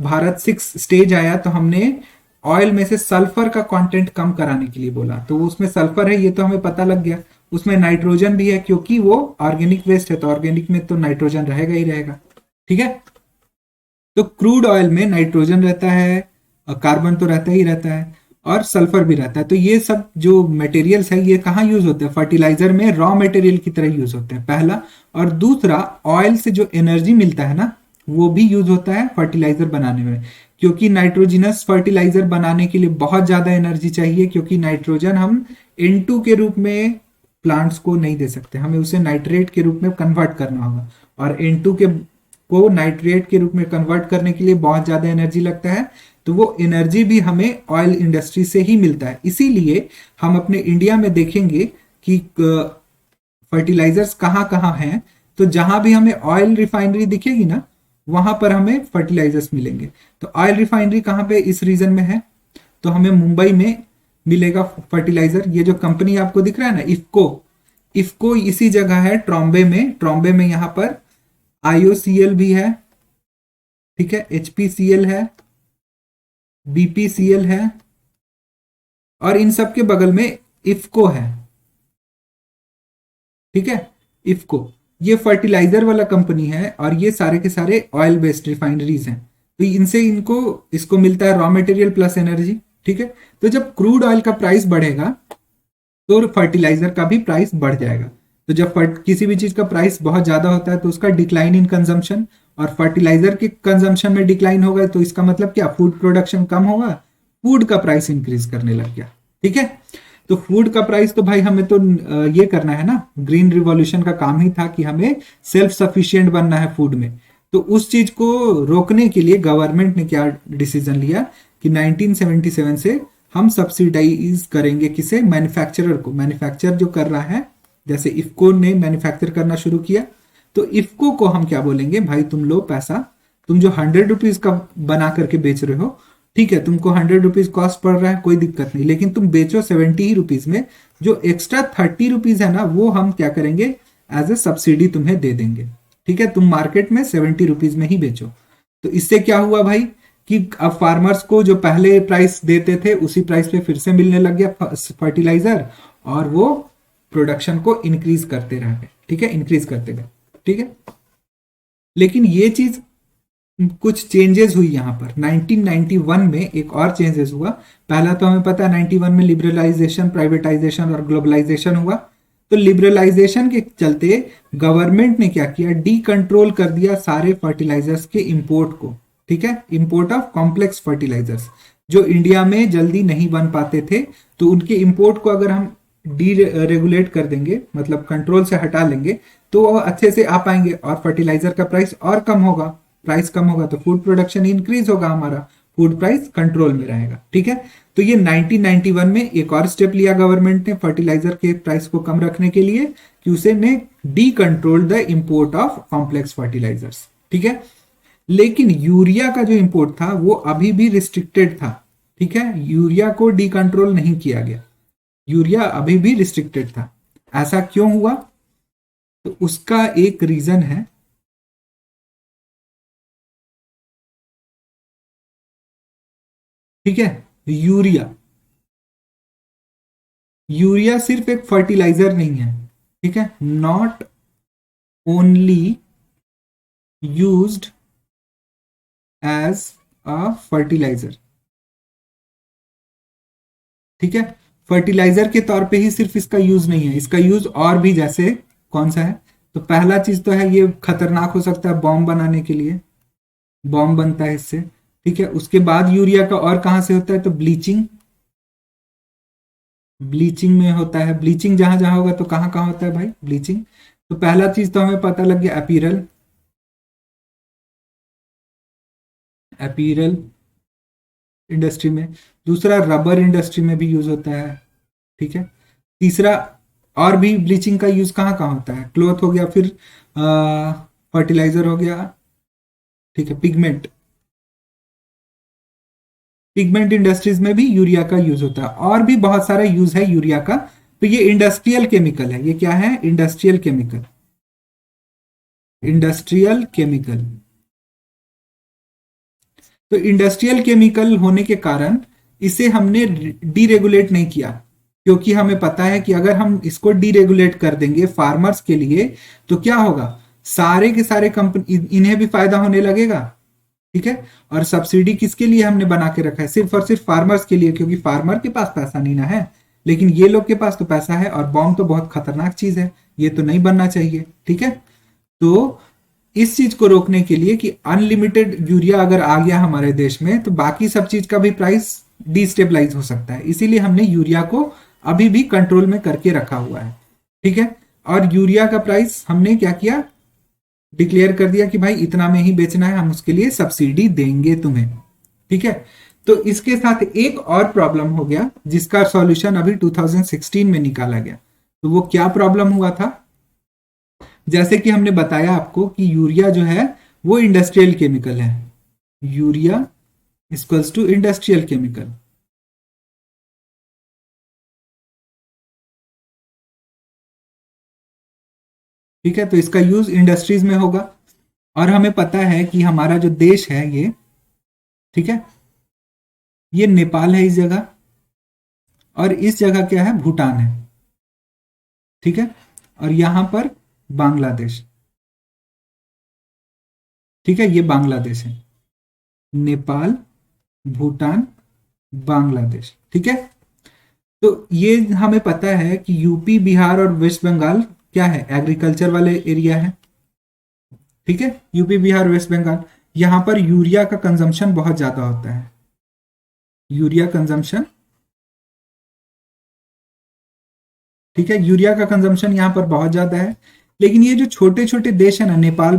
Speaker 1: भारत 6 स्टेज आया तो हमने ऑयल में से सल्फर का कंटेंट कम कराने के लिए बोला, तो उसमें सल्फर है ये तो हमें पता लग गया। उसमें नाइट्रोजन भी है क्योंकि वो ऑर्गेनिक वेस्ट है, तो ऑर्गेनिक में तो नाइट्रोजन रहेगा ही रहेगा। ठीक है, तो क्रूड ऑयल में नाइट्रोजन रहता है, कार्बन तो रहता ही रहता है, और सल्फर भी रहता है। तो ये सब जो मटेरियल्स है ये कहाँ यूज होते हैं, फर्टिलाइजर में रॉ मटेरियल की तरह यूज होते हैं, पहला। और दूसरा, ऑयल से जो एनर्जी मिलता है ना, वो भी यूज होता है फर्टिलाइजर बनाने में, क्योंकि नाइट्रोजिनस फर्टिलाइजर बनाने के लिए बहुत ज्यादा एनर्जी चाहिए, क्योंकि नाइट्रोजन हम N2 के रूप में प्लांट्स को नहीं दे सकते, हमें उसे नाइट्रेट के रूप में कन्वर्ट करना होगा, और N2 के को नाइट्रेट के रूप में कन्वर्ट करने के लिए बहुत ज्यादा एनर्जी लगता है। तो वो एनर्जी भी हमें ऑयल इंडस्ट्री से ही मिलता है। इसीलिए हम अपने इंडिया में देखेंगे कि फर्टिलाइजर्स कहाँ कहाँ हैं, तो जहां भी हमें ऑयल रिफाइनरी दिखेगी ना, वहां पर हमें फर्टिलाइजर्स मिलेंगे। तो ऑयल रिफाइनरी कहाँ पे इस रीजन में है, तो हमें मुंबई में मिलेगा फर्टिलाइजर। ये जो कंपनी आपको दिख रहा है ना, इफ्को, इफ्को इसी जगह है, ट्रॉम्बे में। ट्रॉम्बे में यहाँ पर IOCL भी है। ठीक है, HPCL है, बीपीसीएल है, और इन सब के बगल में इफको है। ठीक है, इफको ये फर्टिलाइजर वाला कंपनी है, और ये सारे के सारे ऑयल बेस्ड रिफाइनरीज हैं। तो इनसे इनको इसको मिलता है रॉ मटेरियल प्लस एनर्जी। ठीक है, तो जब क्रूड ऑयल का प्राइस बढ़ेगा तो फर्टिलाइजर का भी प्राइस बढ़ जाएगा। तो जब किसी भी चीज का प्राइस बहुत ज्यादा होता है तो उसका डिक्लाइन इन कंजम्पशन, और फर्टिलाइजर के कंजम्पशन में डिक्लाइन होगा तो इसका मतलब क्या, फूड प्रोडक्शन कम होगा, फूड का प्राइस इंक्रीज करने लग गया। ठीक है, तो फूड का प्राइस तो भाई हमें तो ये करना है ना, ग्रीन रिवॉल्यूशन का काम ही था कि हमें सेल्फ सफिशिएंट बनना है फूड में। तो उस चीज को रोकने के लिए गवर्नमेंट ने क्या डिसीजन लिया कि 1977 से हम सब्सिडाइज करेंगे किसे, मैन्युफैक्चरर को। मैन्युफैक्चर जो कर रहा है, जैसे इफको ने मैन्युफैक्चर करना शुरू किया, तो इफको को हम क्या बोलेंगे, भाई तुम लो पैसा, तुम जो 100 रुपीज का बना करके बेच रहे हो, ठीक है, तुमको 100 रुपीज कॉस्ट पड़ रहा है, कोई दिक्कत नहीं, लेकिन तुम बेचो 70 ही रुपीज में, जो एक्स्ट्रा 30 रुपीज है ना वो हम क्या करेंगे, एज ए सब्सिडी तुम्हें दे देंगे। ठीक है, तुम मार्केट में 70 रुपीज में ही बेचो। तो इससे क्या हुआ भाई कि अब फार्मर्स को जो पहले प्राइस देते थे उसी प्राइस पे फिर से मिलने लग गया फर्टिलाइजर, और वो प्रोडक्शन को इंक्रीज करते रह गए। ठीक है, इंक्रीज करते गए। ठीक है, लेकिन ये चीज कुछ चेंजेस हुई यहां पर 1991 में। एक और चेंजेस हुआ। पहला तो हमें पता है 91 में लिबरलाइजेशन, प्राइवेटाइजेशन और ग्लोबलाइजेशन हुआ। तो लिबरलाइजेशन के चलते गवर्नमेंट ने क्या किया, डी कंट्रोल कर दिया सारे फर्टिलाइजर्स के इंपोर्ट को। ठीक है, इंपोर्ट ऑफ कॉम्प्लेक्स फर्टिलाइजर्स जो इंडिया में जल्दी नहीं बन पाते थे, तो उनके इंपोर्ट को अगर हम डी रेगुलेट कर देंगे, मतलब कंट्रोल से हटा लेंगे, तो वो अच्छे से आ पाएंगे और फर्टिलाइजर का प्राइस और कम होगा। प्राइस कम होगा तो फूड प्रोडक्शन इंक्रीज होगा, हमारा फूड प्राइस कंट्रोल में रहेगा। ठीक है, तो ये 1991 में एक और स्टेप लिया गवर्नमेंट ने फर्टिलाइजर के प्राइस को कम रखने के लिए, कि उसे ने decontrol the import of complex fertilisers. ठीक है, लेकिन यूरिया का जो इंपोर्ट था वो अभी भी रिस्ट्रिक्टेड था। ठीक है, यूरिया को डी कंट्रोल नहीं किया गया, यूरिया अभी भी रिस्ट्रिक्टेड था। ऐसा क्यों हुआ, तो उसका एक रीजन है, ठीक है, यूरिया। यूरिया सिर्फ एक फर्टिलाइजर नहीं है। ठीक है, not only used as a fertiliser. ठीक है, फर्टिलाइजर के तौर पे ही सिर्फ इसका यूज नहीं है, इसका यूज और भी, जैसे कौन सा है, तो पहला चीज तो है ये खतरनाक हो सकता है बॉम्ब बनाने के लिए, बॉम्ब बनता है इससे। ठीक है, उसके बाद यूरिया का और कहां से होता है, तो ब्लीचिंग, ब्लीचिंग में होता है। ब्लीचिंग जहां जहां होगा तो कहां कहां होता है भाई ब्लीचिंग। तो पहला चीज तो हमें पता लग गया अपीरल, अपीरल इंडस्ट्री में। दूसरा रबर इंडस्ट्री में भी यूज होता है। ठीक है, तीसरा और भी ब्लीचिंग का यूज कहाँ कहाँ होता है, क्लोथ हो गया, फिर फर्टिलाइजर हो गया। ठीक है, पिगमेंट, पिगमेंट इंडस्ट्रीज में भी यूरिया का यूज होता है, और भी बहुत सारा यूज है यूरिया का। तो ये इंडस्ट्रियल केमिकल है, ये क्या है, इंडस्ट्रियल केमिकल, इंडस्ट्रियल केमिकल। तो इंडस्ट्रियल केमिकल होने के कारण इसे हमने डीरेगुलेट नहीं किया, क्योंकि हमें पता है कि अगर हम इसको डीरेगुलेट कर देंगे फार्मर्स के लिए तो क्या होगा, सारे के सारे कंपनी, इन्हें भी फायदा होने लगेगा। ठीक है, और सब्सिडी किसके लिए हमने बना के रखा है, सिर्फ और सिर्फ फार्मर्स के लिए, क्योंकि फार्मर के पास पैसा नहीं ना है, लेकिन ये लोग के पास तो पैसा है। और बॉम्ब तो बहुत खतरनाक चीज है, ये तो नहीं बनना चाहिए। ठीक है, तो इस चीज को रोकने के लिए कि अनलिमिटेड यूरिया अगर आ गया हमारे देश में तो बाकी सब चीज का भी प्राइस डिस्टेबलाइज हो सकता है, इसीलिए हमने यूरिया को अभी भी कंट्रोल में करके रखा हुआ है। ठीक है, और यूरिया का प्राइस हमने क्या किया, डिक्लेयर कर दिया कि भाई इतना में ही बेचना है, हम उसके लिए सब्सिडी देंगे तुम्हें। ठीक है, तो इसके साथ एक और प्रॉब्लम हो गया जिसका सॉल्यूशन अभी 2016 में निकाला गया। तो वो क्या प्रॉब्लम हुआ था, जैसे कि हमने बताया आपको कि यूरिया जो है वो इंडस्ट्रियल केमिकल है, urea equals to industrial chemical. ठीक है, तो इसका यूज इंडस्ट्रीज में होगा, और हमें पता है कि हमारा जो देश है ये, ठीक है, ये नेपाल है इस जगह, और इस जगह क्या है, भूटान है। ठीक है, और यहां पर बांग्लादेश। ठीक है, ये बांग्लादेश है, नेपाल, भूटान, बांग्लादेश। ठीक है, तो ये हमें पता है कि यूपी, बिहार और वेस्ट बंगाल क्या है, एग्रीकल्चर वाले एरिया है। ठीक है, यूपी, बिहार, वेस्ट बंगाल, यहां पर यूरिया का कंजम्पशन बहुत ज्यादा होता है, यूरिया कंजम्पशन। ठीक है, यूरिया का कंजम्पशन यहाँ पर बहुत ज्यादा है। लेकिन ये जो छोटे छोटे देश है ना, नेपाल,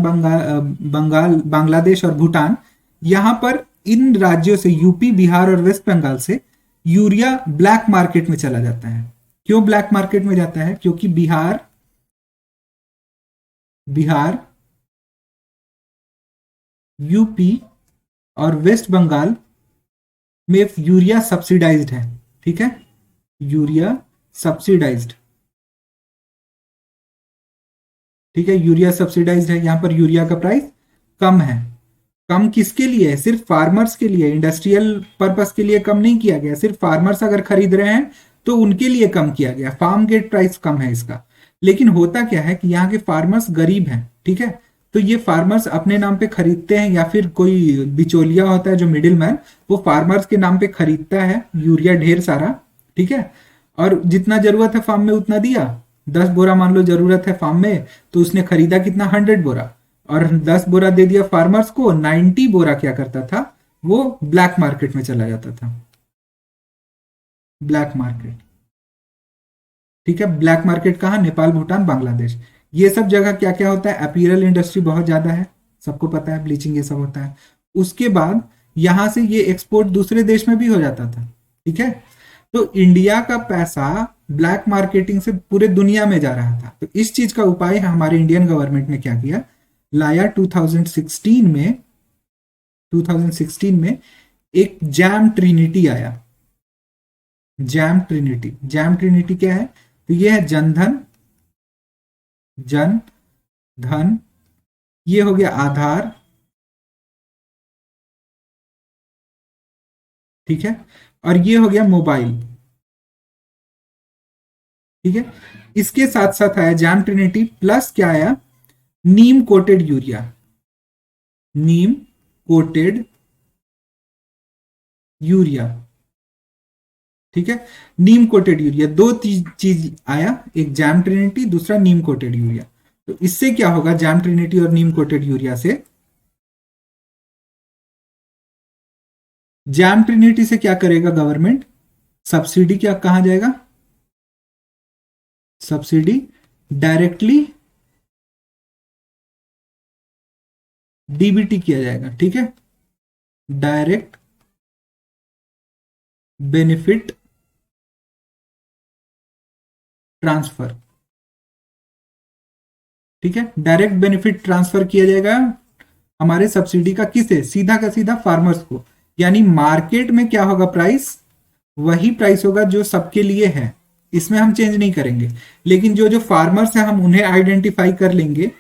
Speaker 1: बांग्लादेश और भूटान, यहाँ पर इन राज्यों से, यूपी, बिहार और वेस्ट बंगाल से यूरिया ब्लैक मार्केट में चला जाता है। क्यों ब्लैक मार्केट में जाता है? क्योंकि बिहार बिहार यूपी और वेस्ट बंगाल में यूरिया सब्सिडाइज्ड है। ठीक है, यूरिया सब्सिडाइज्ड। ठीक है, यूरिया सब्सिडाइज्ड है, यहां पर यूरिया का प्राइस कम है। कम किसके लिए है? सिर्फ फार्मर्स के लिए, इंडस्ट्रियल पर्पस के लिए कम नहीं किया गया। सिर्फ फार्मर्स अगर खरीद रहे हैं तो उनके लिए कम किया गया, फार्म गेट प्राइस कम है इसका। लेकिन होता क्या है कि यहाँ के फार्मर्स गरीब हैं। ठीक है, तो ये फार्मर्स अपने नाम पे खरीदते हैं, या फिर कोई बिचौलिया होता है जो मिडिल मैन, वो फार्मर्स के नाम पे खरीदता है यूरिया ढेर सारा। ठीक है, और जितना जरूरत है फार्म में उतना दिया। 10 बोरा मान लो जरूरत है फार्म में, तो उसने खरीदा कितना, 100 बोरा, और 10 बोरा दे दिया फार्मर्स को। 90 बोरा क्या करता था, वो ब्लैक मार्केट में चला जाता था, ब्लैक मार्केट। ठीक है, ब्लैक मार्केट कहाँ, नेपाल, भूटान, बांग्लादेश, ये सब जगह क्या क्या होता है, अपीयरल इंडस्ट्री बहुत ज्यादा है, सबको पता है, ब्लीचिंग ये सब होता है। उसके बाद यहां से ये एक्सपोर्ट दूसरे देश में भी हो जाता था। ठीक है, तो इंडिया का पैसा ब्लैक मार्केटिंग से पूरे दुनिया में जा रहा था। तो इस चीज का उपाय हमारे इंडियन गवर्नमेंट ने क्या किया, लाया 2016 में एक जैम ट्रिनिटी आया। जैम ट्रिनिटी क्या है? तो ये है जन धन, ये हो गया आधार। ठीक है, और ये हो गया मोबाइल। ठीक है, इसके साथ साथ आया जैम ट्रिनिटी, प्लस क्या आया, नीम कोटेड यूरिया। नीम कोटेड यूरिया। ठीक है, नीम कोटेड यूरिया, दो चीज आया, एक जैम ट्रिनिटी, दूसरा नीम कोटेड यूरिया। तो इससे क्या होगा, जैम ट्रिनिटी और नीम कोटेड यूरिया से, जैम ट्रिनिटी से क्या करेगा गवर्नमेंट, सब्सिडी क्या कहा जाएगा, सब्सिडी डायरेक्टली डीबीटी किया जाएगा। ठीक है, डायरेक्ट बेनिफिट ट्रांसफर। ठीक है, डायरेक्ट बेनिफिट ट्रांसफर किया जाएगा हमारे सब्सिडी का, किसे, सीधा का सीधा फार्मर्स को। यानी मार्केट में क्या होगा प्राइस, वही प्राइस होगा जो सबके लिए है, इसमें हम चेंज नहीं करेंगे। लेकिन जो जो फार्मर्स है हम उन्हें आइडेंटिफाई कर लेंगे,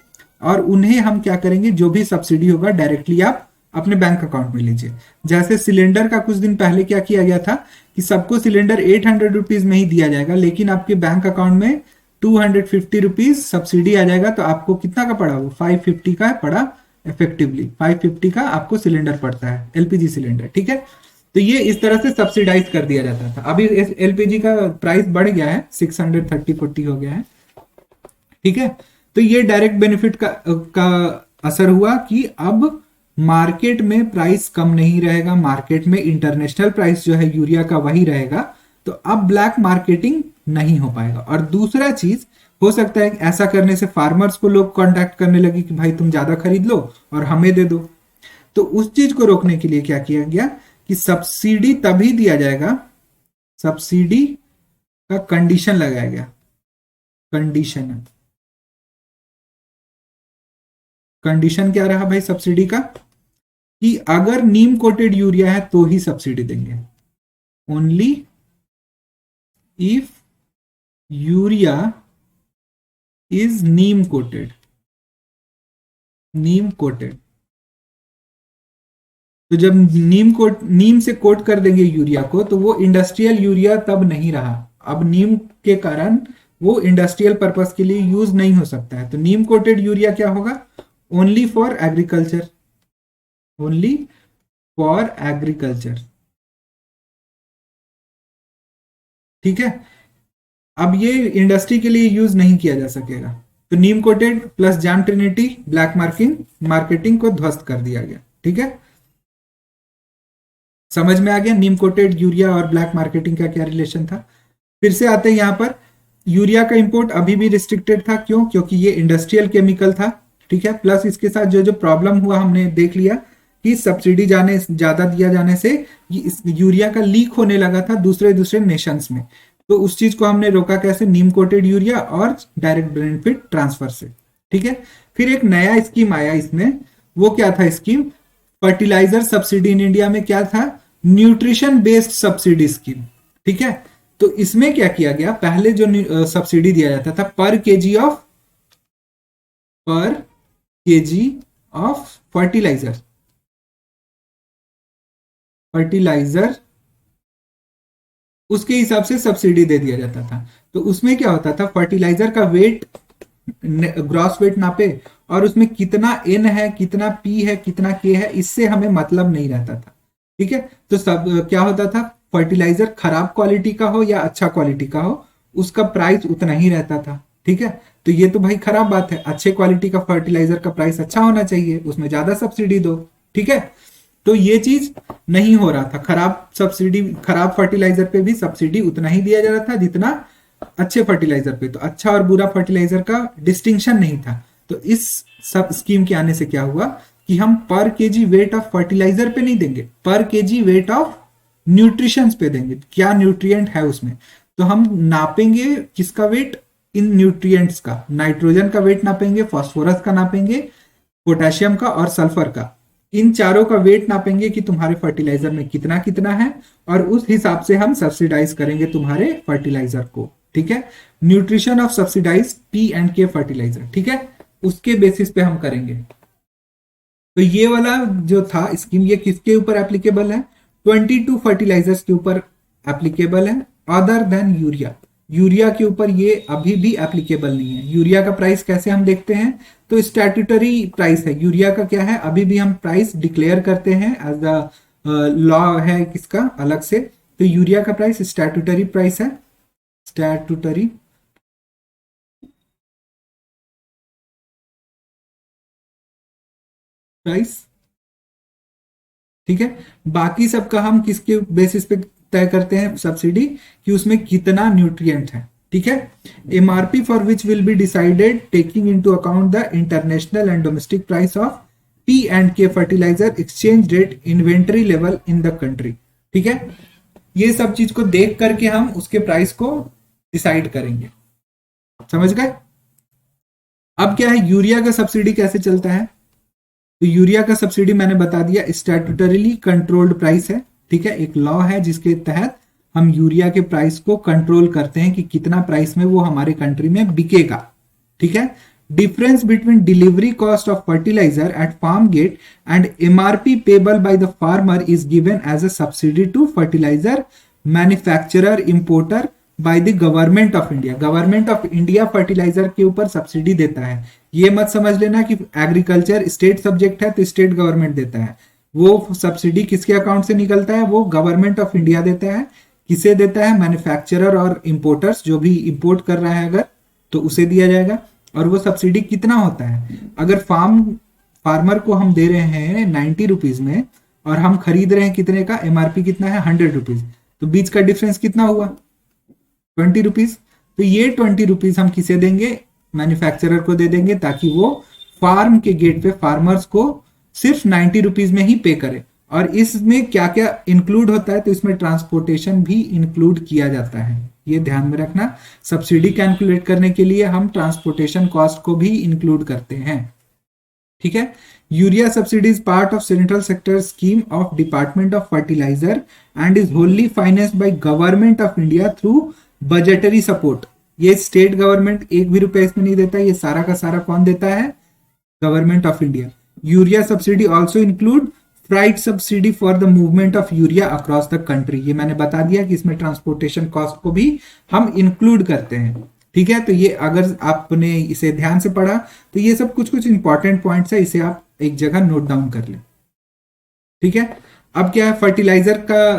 Speaker 1: और उन्हें हम क्या करेंगे, जो भी सब्सिडी होगा डायरेक्टली आप अपने बैंक अकाउंट में लीजिए। जैसे सिलेंडर का कुछ दिन पहले क्या किया गया था कि सबको सिलेंडर 800 रुपीज में ही दिया जाएगा, लेकिन आपके बैंक अकाउंट में 250 रुपीज सब्सिडी आ जाएगा। तो आपको कितना का पड़ा, वो 550 का पड़ा, इफेक्टिवली 550 का आपको सिलेंडर पड़ता है, एलपीजी सिलेंडर। ठीक है, तो ये इस तरह से सब्सिडाइज कर दिया जाता था। अभी एलपीजी का प्राइस बढ़ गया है, 630-40 हो गया है। ठीक है, तो ये डायरेक्ट बेनिफिट का असर हुआ कि अब मार्केट में प्राइस कम नहीं रहेगा, मार्केट में इंटरनेशनल प्राइस जो है यूरिया का वही रहेगा। तो अब ब्लैक मार्केटिंग नहीं हो पाएगा। और दूसरा चीज, हो सकता है ऐसा करने से फार्मर्स को लोग कांटेक्ट करने लगे कि भाई तुम ज्यादा खरीद लो और हमें दे दो। तो उस चीज को रोकने के लिए क्या किया गया कि सब्सिडी तभी दिया जाएगा, सब्सिडी का कंडीशन लगाया गया। कंडीशन, कंडीशन क्या रहा भाई सब्सिडी का, कि अगर नीम कोटेड यूरिया है तो ही सब्सिडी देंगे। Only if urea is Neem coated, Neem coated. तो जब नीम से कोट कर देंगे यूरिया को, तो वो इंडस्ट्रियल यूरिया तब नहीं रहा। अब नीम के कारण वो इंडस्ट्रियल पर्पस के लिए यूज नहीं हो सकता है। तो नीम कोटेड यूरिया क्या होगा? Only for agriculture, only for agriculture. ठीक है, अब ये इंडस्ट्री के लिए यूज नहीं किया जा सकेगा। तो neem coated plus JAM trinity black marketing को ध्वस्त कर दिया गया। ठीक है, समझ में आ गया नीम कोटेड यूरिया और ब्लैक मार्केटिंग का क्या रिलेशन था। फिर से आते हैं यहां पर, यूरिया का इंपोर्ट अभी भी रिस्ट्रिक्टेड था। क्यों? क्योंकि ये इंडस्ट्रियल केमिकल था। ठीक है, प्लस इसके साथ जो जो प्रॉब्लम हुआ हमने देख लिया कि सब्सिडी ज्यादा दिया जाने से यूरिया का लीक होने लगा था दूसरे नेशंस में। तो उस चीज को हमने रोका कैसे? नीम कोटेड यूरिया और डायरेक्ट बेनिफिट ट्रांसफर से। ठीक है, फिर एक नया स्कीम आया इसमें। वो क्या था scheme? Fertiliser subsidy in India में क्या था? Nutrition based subsidy scheme. ठीक है, तो इसमें क्या किया गया? पहले जो सब्सिडी दिया जाता था पर केजी ऑफ फर्टिलाइजर उसके हिसाब से सब्सिडी दे दिया जाता था। तो उसमें क्या होता था? फर्टिलाइजर का वेट, ग्रॉस वेट नापे और उसमें कितना एन है, कितना पी है, कितना के है, इससे हमें मतलब नहीं रहता था। ठीक है, तो सब क्या होता था? फर्टिलाइजर खराब क्वालिटी का हो या अच्छा क्वालिटी का हो, उसका प्राइस उतना ही रहता था। ठीक है, तो ये तो भाई खराब बात है। अच्छे क्वालिटी का फर्टिलाइजर का प्राइस अच्छा होना चाहिए, उसमें ज्यादा सब्सिडी दो। ठीक है, तो ये चीज नहीं हो रहा था। खराब फर्टिलाइजर पे भी सब्सिडी उतना ही दिया जा रहा था जितना अच्छे फर्टिलाइजर पे। तो अच्छा और बुरा फर्टिलाइजर का डिस्टिंक्शन नहीं था। तो इस सब स्कीम के आने से क्या हुआ कि हम पर केजी वेट ऑफ फर्टिलाइजर पे नहीं देंगे, पर केजी वेट ऑफ न्यूट्रिशंस पे देंगे। क्या न्यूट्रिएंट है उसमें, तो हम नापेंगे किसका वेट? इन न्यूट्रिएंट्स का। नाइट्रोजन का वेट नापेंगे, फास्फोरस का नापेंगे, पोटेशियम का और सल्फर का। इन चारों का वेट नापेंगे कि तुम्हारे फर्टिलाइजर में कितना कितना है, और उस हिसाब से हम सब्सिडाइज करेंगे तुम्हारे फर्टिलाइजर को। ठीक है, nutrition of subsidise P&K fertiliser. ठीक है, उसके बेसिस पे हम करेंगे। तो ये वाला जो था स्कीम, ये किसके ऊपर एप्लीकेबल है? 22 फर्टिलाइजर्स के ऊपर एप्लीकेबल है, अदर देन यूरिया। यूरिया के ऊपर ये अभी भी एप्लीकेबल नहीं है। यूरिया का प्राइस कैसे हम देखते हैं? तो स्टैट्यूटरी प्राइस है यूरिया का। क्या है? अभी भी हम प्राइस डिक्लेयर करते हैं एज द लॉ है किसका अलग से। तो यूरिया का प्राइस स्टैट्यूटरी प्राइस है, स्टैट्यूटरी प्राइस। ठीक है, बाकी सबका हम किसके बेसिस पे तय करते हैं सब्सिडी? कि उसमें कितना न्यूट्रिएंट है। ठीक है, MRP for which will be decided taking into account the international and domestic price of P&K fertiliser, exchange rate, inventory level in the country. ठीक है, ये सब चीज को देख करके हम उसके प्राइस को डिसाइड करेंगे। समझ गए? अब क्या है, यूरिया का सब्सिडी कैसे चलता है? तो यूरिया का सब्सिडी मैंने बता दिया स्टैट्यूटरीली कंट्रोल्ड प्राइस है। ठीक है, एक लॉ है जिसके तहत हम यूरिया के प्राइस को कंट्रोल करते हैं कि कितना प्राइस में वो हमारे कंट्री में बिकेगा। ठीक है, difference between delivery cost of fertiliser at farm gate and MRP payable by the farmer is given as a subsidy to fertiliser manufacturer importer by the government of India. Government of India fertiliser के ऊपर subsidy देता है। ये मत समझ लेना कि agriculture state subject है तो स्टेट गवर्नमेंट देता है। वो सब्सिडी किसके अकाउंट से निकलता है? वो गवर्नमेंट ऑफ इंडिया देता है। किसे देता है? मैन्युफैक्चरर और इंपोर्टर्स, जो भी इंपोर्ट कर रहा है अगर, तो उसे दिया जाएगा। और वो सब्सिडी कितना होता है? अगर फार्मर को हम दे रहे हैं 90 रुपीज में और हम खरीद रहे हैं कितने का? एमआरपी कितना है? 100 रुपीज। तो बीच का डिफरेंस कितना हुआ? 20 रुपीज। तो ये 20 रुपीज हम किसे देंगे? मैन्युफैक्चरर को दे देंगे, ताकि वो फार्म के गेट पे फार्मर्स को सिर्फ 90 रुपीज में ही पे करे। और इसमें क्या क्या इंक्लूड होता है? तो इसमें ट्रांसपोर्टेशन भी इंक्लूड किया जाता है। ये ध्यान में रखना, सब्सिडी कैलकुलेट करने के लिए हम ट्रांसपोर्टेशन कॉस्ट को भी इंक्लूड करते हैं। ठीक है, urea subsidy is part of central sector scheme of department of fertiliser and is wholly financed by government of India through budgetary support. ये स्टेट गवर्नमेंट एक भी रुपया इसमें नहीं देता, ये सारा का सारा कौन देता है? Government of India. Urea subsidy also include freight subsidy for the movement of urea across the country. ये मैंने बता दिया कि इसमें ट्रांसपोर्टेशन कॉस्ट को भी हम इंक्लूड करते हैं। ठीक है, तो ये अगर आपने इसे ध्यान से पढ़ा तो ये सब कुछ कुछ इंपॉर्टेंट पॉइंट्स है, इसे आप एक जगह नोट डाउन कर लें। ठीक है, अब क्या है, फर्टिलाइजर का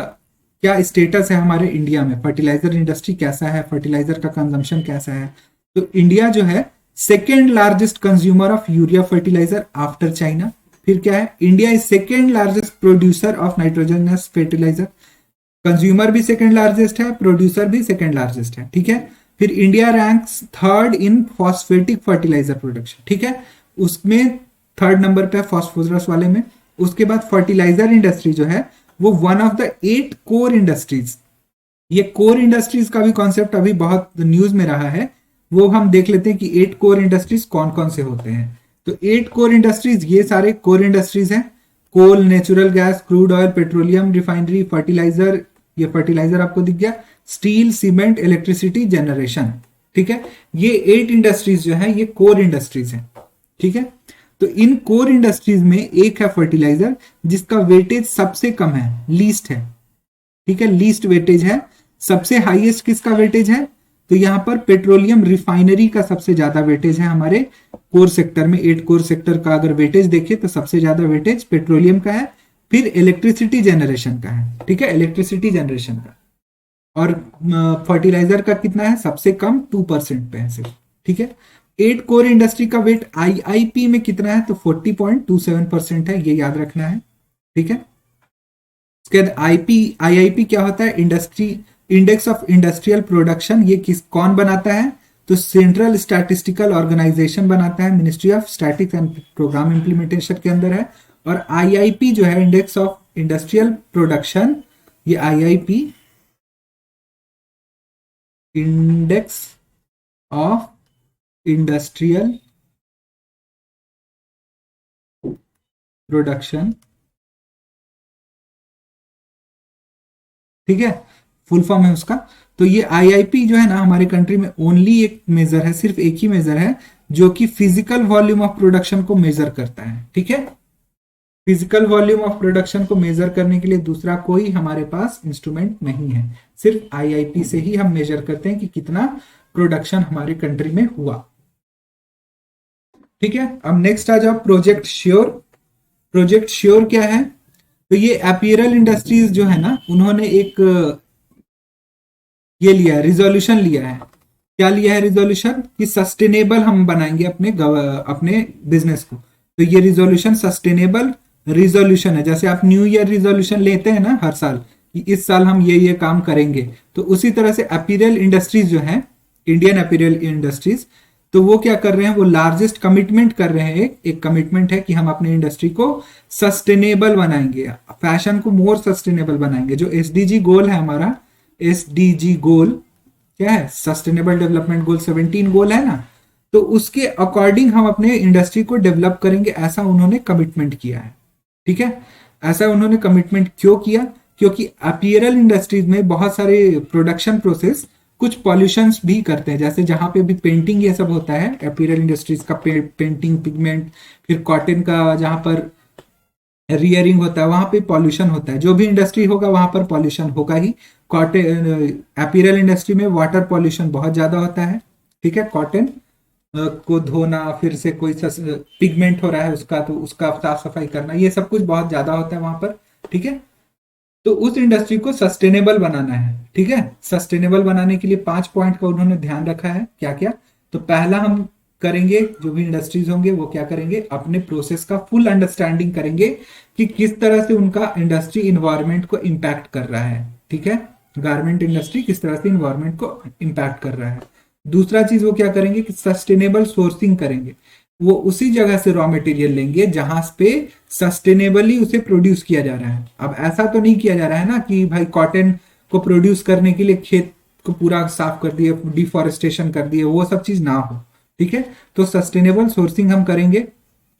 Speaker 1: क्या स्टेटस है हमारे इंडिया में, फर्टिलाइजर इंडस्ट्री कैसा है, फर्टिलाइजर का कंजम्पशन कैसा है। तो इंडिया जो है second largest consumer of urea fertiliser after China. फिर क्या है, India is second largest producer of nitrogenous fertiliser. Consumer भी सेकेंड लार्जेस्ट है, प्रोड्यूसर भी सेकेंड लार्जेस्ट है। ठीक है, फिर India ranks third in phosphatic fertiliser production. ठीक है, उसमें थर्ड नंबर पे फॉस्फोरस वाले में। उसके बाद फर्टिलाइजर इंडस्ट्री जो है वो one of the 8 core industries. ये कोर इंडस्ट्रीज का भी कॉन्सेप्ट अभी बहुत न्यूज में रहा है, वो हम देख लेते हैं कि 8 कोर इंडस्ट्रीज कौन कौन से होते हैं। तो 8 कोर इंडस्ट्रीज, ये सारे कोर इंडस्ट्रीज हैं। Coal, natural gas, crude oil, petroleum, refinery, fertiliser, ये फर्टिलाइजर आपको दिख गया, स्टील, सीमेंट, इलेक्ट्रिसिटी जनरेशन। ठीक है, ये 8 इंडस्ट्रीज जो है ये कोर इंडस्ट्रीज हैं। ठीक है, तो इन कोर इंडस्ट्रीज में एक है फर्टिलाइजर जिसका वेटेज सबसे कम है, लीस्ट है। ठीक है, लीस्ट वेटेज है। सबसे हाईएस्ट किसका वेटेज है, तो यहां पर पेट्रोलियम रिफाइनरी का सबसे ज्यादा वेटेज है हमारे कोर सेक्टर में। 8 कोर सेक्टर का अगर वेटेज देखें तो सबसे ज्यादा वेटेज पेट्रोलियम का है, फिर इलेक्ट्रिसिटी जनरेशन का है। ठीक है, इलेक्ट्रिसिटी जनरेशन का। और फर्टिलाइजर का कितना है, सबसे कम 2% पे है सिर्फ। ठीक है, 8 कोर इंडस्ट्री का वेट आईआईपी में कितना है, तो 40.27% है, ये याद रखना है। ठीक है, उसके बाद आईआईपी क्या होता है, industry index of industrial production. ये कौन बनाता है, तो सेंट्रल स्टैटिस्टिकल ऑर्गेनाइजेशन बनाता है, ministry of statics and programme implementation के अंदर है। और आईआईपी जो है, इंडेक्स ऑफ इंडस्ट्रियल प्रोडक्शन, ये IIP index of industrial production. ठीक है, फुल फॉर्म है उसका। तो ये आईआईपी जो है ना हमारे कंट्री में ओनली एक मेजर है, सिर्फ एक ही मेजर है जो कि फिजिकल वॉल्यूम ऑफ प्रोडक्शन को मेजर करता है। ठीक है, फिजिकल वॉल्यूम ऑफ प्रोडक्शन को मेजर करने के लिए दूसरा कोई हमारे पास इंस्ट्रूमेंट नहीं है, सिर्फ आईआईपी से ही हम मेजर करते हैं कि कितना प्रोडक्शन हमारे कंट्री में हुआ। ठीक है, अब नेक्स्ट आ जाओ प्रोजेक्ट श्योर। प्रोजेक्ट श्योर क्या है, तो ये अपीयरल इंडस्ट्रीज जो है ना, उन्होंने एक ये लिया है, रिजोल्यूशन लिया है। क्या लिया है रिजोल्यूशन, कि सस्टेनेबल हम बनाएंगे अपने बिजनेस को। तो ये रिजोल्यूशन सस्टेनेबल रिजोल्यूशन है। जैसे आप न्यू ईयर रिजोल्यूशन लेते हैं ना हर साल, कि इस साल हम ये काम करेंगे, तो उसी तरह से अपीयरल इंडस्ट्रीज जो है, इंडियन अपीयरल इंडस्ट्रीज, तो वो क्या कर रहे हैं, वो लार्जेस्ट कमिटमेंट कर रहे हैं। एक कमिटमेंट है कि हम अपने इंडस्ट्री को सस्टेनेबल बनाएंगे, फैशन को मोर सस्टेनेबल बनाएंगे। जो एसडीजी गोल है हमारा, एसडीजी गोल क्या है, सस्टेनेबल डेवलपमेंट गोल 17 गोल है ना, तो उसके अकॉर्डिंग हम अपने इंडस्ट्री को डेवलप करेंगे, ऐसा उन्होंने कमिटमेंट किया है। ठीक है, ऐसा उन्होंने कमिटमेंट क्यों किया, क्योंकि अपीयरल इंडस्ट्रीज में बहुत सारे प्रोडक्शन प्रोसेस कुछ पॉल्यूशंस भी करते हैं। जैसे जहां पे भी पेंटिंग ये सब होता है, अपीयरल इंडस्ट्रीज का पेंटिंग, पिगमेंट, फिर कॉटन का जहां पर रियरिंग होता है वहां पे पॉल्यूशन होता है। जो भी इंडस्ट्री होगा वहां पर पॉल्यूशन होगा ही। कॉटन अपीयरल इंडस्ट्री में वाटर पॉल्यूशन बहुत ज्यादा होता है। ठीक है, कॉटन को धोना, फिर से कोई पिगमेंट हो रहा है उसका, तो उसका साफ सफाई करना, ये सब कुछ बहुत ज्यादा होता है वहां पर। ठीक है, तो उस इंडस्ट्री को सस्टेनेबल बनाना है। ठीक है, सस्टेनेबल बनाने के लिए 5 पॉइंट का उन्होंने ध्यान रखा है। क्या क्या, तो पहला हम करेंगे, जो भी इंडस्ट्रीज होंगे वो क्या करेंगे, अपने प्रोसेस का फुल अंडरस्टैंडिंग करेंगे कि किस तरह से उनका इंडस्ट्री इन्वायरमेंट को इम्पैक्ट कर रहा है। ठीक है, गारमेंट इंडस्ट्री किस तरह से इन्वायरमेंट को इम्पैक्ट कर रहा है। दूसरा चीज वो क्या करेंगे कि सस्टेनेबल सोर्सिंग करेंगे। वो उसी जगह से रॉ मटेरियल लेंगे जहां पे सस्टेनेबली उसे प्रोड्यूस किया जा रहा है। अब ऐसा तो नहीं किया जा रहा है ना कि भाई कॉटन को प्रोड्यूस करने के लिए खेत को पूरा साफ कर दिए, डिफॉरेस्टेशन कर दिए, वो सब चीज ना हो। ठीक है, तो सस्टेनेबल सोर्सिंग हम करेंगे।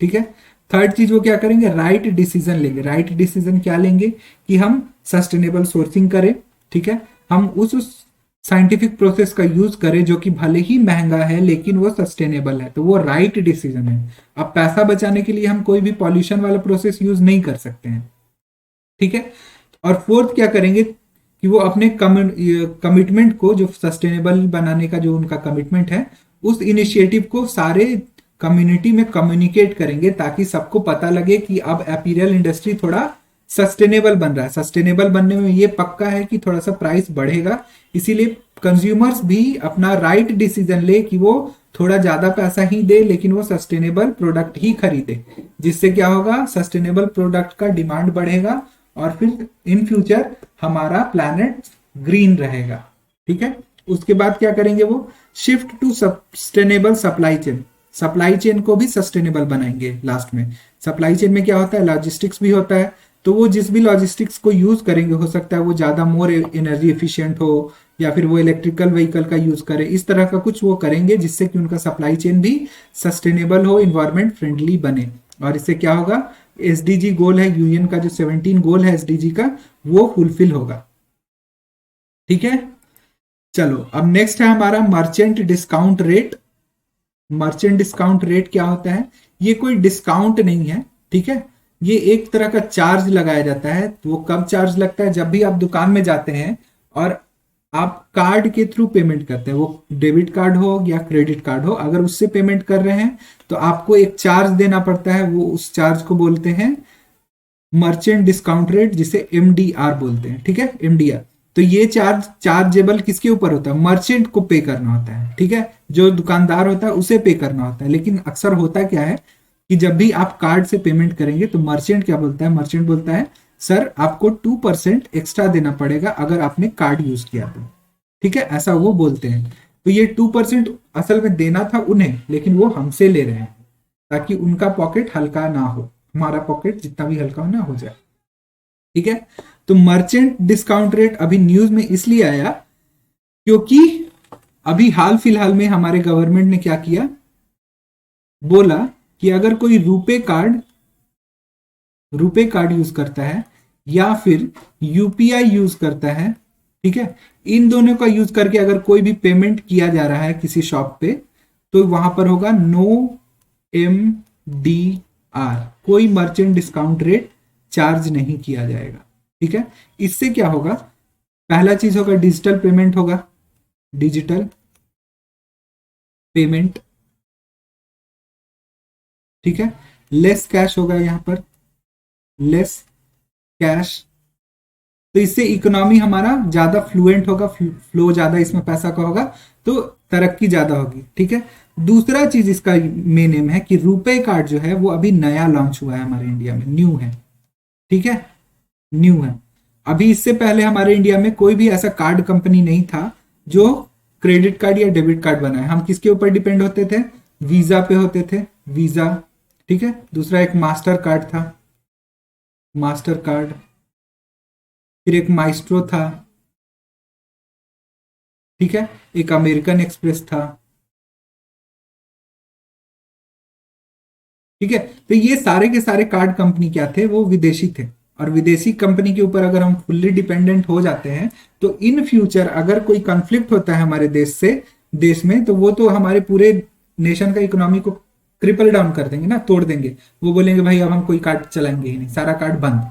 Speaker 1: ठीक है, थर्ड चीज वो क्या करेंगे, राइट डिसीजन लेंगे। राइट डिसीजन क्या लेंगे, कि हम सस्टेनेबल सोर्सिंग करें। ठीक है, हम उस साइंटिफिक प्रोसेस का यूज करें जो कि भले ही महंगा है लेकिन वो सस्टेनेबल है, तो वो राइट डिसीजन है। अब पैसा बचाने के लिए हम कोई भी पॉल्यूशन वाला प्रोसेस यूज नहीं कर सकते हैं। ठीक है। और फोर्थ क्या करेंगे कि वो अपने कमिटमेंट को, जो सस्टेनेबल बनाने का जो उनका कमिटमेंट है, उस इनिशिएटिव को सारे कम्युनिटी में कम्युनिकेट करेंगे ताकि सबको पता लगे कि अब अपीरियल इंडस्ट्री थोड़ा सस्टेनेबल बन रहा है। सस्टेनेबल बनने में ये पक्का है कि थोड़ा सा प्राइस बढ़ेगा, इसीलिए कंज्यूमर्स भी अपना राइट डिसीजन ले कि वो थोड़ा ज्यादा पैसा ही दे लेकिन वो सस्टेनेबल प्रोडक्ट ही खरीदे, जिससे क्या होगा, सस्टेनेबल प्रोडक्ट का डिमांड बढ़ेगा और फिर इन फ्यूचर हमारा प्लैनेट ग्रीन रहेगा। ठीक है। उसके बाद क्या करेंगे, वो shift to sustainable supply chain. Supply chain को भी सस्टेनेबल बनाएंगे। लास्ट में सप्लाई चेन में क्या होता है, लॉजिस्टिक्स भी होता है, तो वो जिस भी लॉजिस्टिक्स को यूज करेंगे, हो सकता है वो ज्यादा मोर एनर्जी एफिशिएंट हो या फिर वो इलेक्ट्रिकल व्हीकल का यूज करे, इस तरह का कुछ वो करेंगे जिससे कि उनका सप्लाई चेन भी सस्टेनेबल हो, इन्वायरमेंट फ्रेंडली बने। और इससे क्या होगा, एसडीजी गोल है यूएन का, जो 17 गोल है एसडीजी का, वो फुलफिल होगा। ठीक है। चलो अब नेक्स्ट है हमारा merchant discount rate. Merchant discount rate क्या होता है, ये कोई डिस्काउंट नहीं है। ठीक है। ये एक तरह का चार्ज लगाया जाता है। तो वो कब चार्ज लगता है, जब भी आप दुकान में जाते हैं और आप कार्ड के थ्रू पेमेंट करते हैं, वो डेबिट कार्ड हो या क्रेडिट कार्ड हो, अगर उससे पेमेंट कर रहे हैं तो आपको एक चार्ज देना पड़ता है। वो उस चार्ज को बोलते हैं मर्चेंट डिस्काउंट रेट, जिसे एमडीआर बोलते हैं। ठीक है, एमडीआर। तो ये चार्जेबल किसके ऊपर होता है, मर्चेंट को पे करना होता है। ठीक है, जो दुकानदार होता है उसे पे करना होता है। लेकिन अक्सर होता क्या है कि जब भी आप कार्ड से पेमेंट करेंगे तो मर्चेंट क्या बोलता है, मर्चेंट बोलता है सर आपको 2% एक्स्ट्रा देना पड़ेगा अगर आपने कार्ड यूज किया तो। ठीक है, ऐसा वो बोलते हैं। तो ये 2% असल में देना था उन्हें, लेकिन वो हमसे ले रहे हैं ताकि उनका पॉकेट हल्का ना हो, हमारा पॉकेट जितना भी हल्का हो ना हो जाए। ठीक है। तो मर्चेंट डिस्काउंट रेट अभी न्यूज में इसलिए आया क्योंकि अभी हाल फिलहाल में हमारे गवर्नमेंट ने क्या किया, बोला कि अगर कोई रुपे कार्ड यूज करता है या फिर यूपीआई यूज करता है, ठीक है, इन दोनों का यूज करके अगर कोई भी पेमेंट किया जा रहा है किसी शॉप पे, तो वहां पर होगा नो एमडीआर, कोई मर्चेंट डिस्काउंट रेट चार्ज नहीं किया जाएगा। ठीक है। इससे क्या होगा, पहला चीज होगा डिजिटल पेमेंट होगा, डिजिटल पेमेंट। ठीक है। लेस कैश होगा, यहां पर लेस कैश। तो इससे इकोनॉमी हमारा ज्यादा फ्लुएंट होगा, फ्लो ज्यादा इसमें पैसा का होगा, तो तरक्की ज्यादा होगी। ठीक है। दूसरा चीज इसका मेन एम है कि रुपे कार्ड जो है वो अभी नया लॉन्च हुआ है हमारे इंडिया में, न्यू है। ठीक है, न्यू है। अभी इससे पहले हमारे इंडिया में कोई भी ऐसा कार्ड कंपनी नहीं था जो क्रेडिट कार्ड या डेबिट कार्ड बनाए। हम किसके ऊपर डिपेंड होते थे, वीजा पे होते थे, वीजा। ठीक है। दूसरा एक मास्टर कार्ड था, मास्टर कार्ड। फिर एक माइस्ट्रो था। ठीक है। एक अमेरिकन एक्सप्रेस था। ठीक है। तो ये सारे के सारे कार्ड कंपनी क्या थे, वो विदेशी थे। और विदेशी कंपनी के ऊपर अगर हम फुल्ली डिपेंडेंट हो जाते हैं तो इन फ्यूचर अगर कोई कॉन्फ्लिक्ट होता है हमारे देश में, तो वो तो हमारे पूरे नेशन का इकोनॉमी को क्रिपल डाउन कर देंगे ना, तोड़ देंगे। वो बोलेंगे भाई अब हम कोई कार्ड चलाएंगे ही नहीं, सारा कार्ड बंद।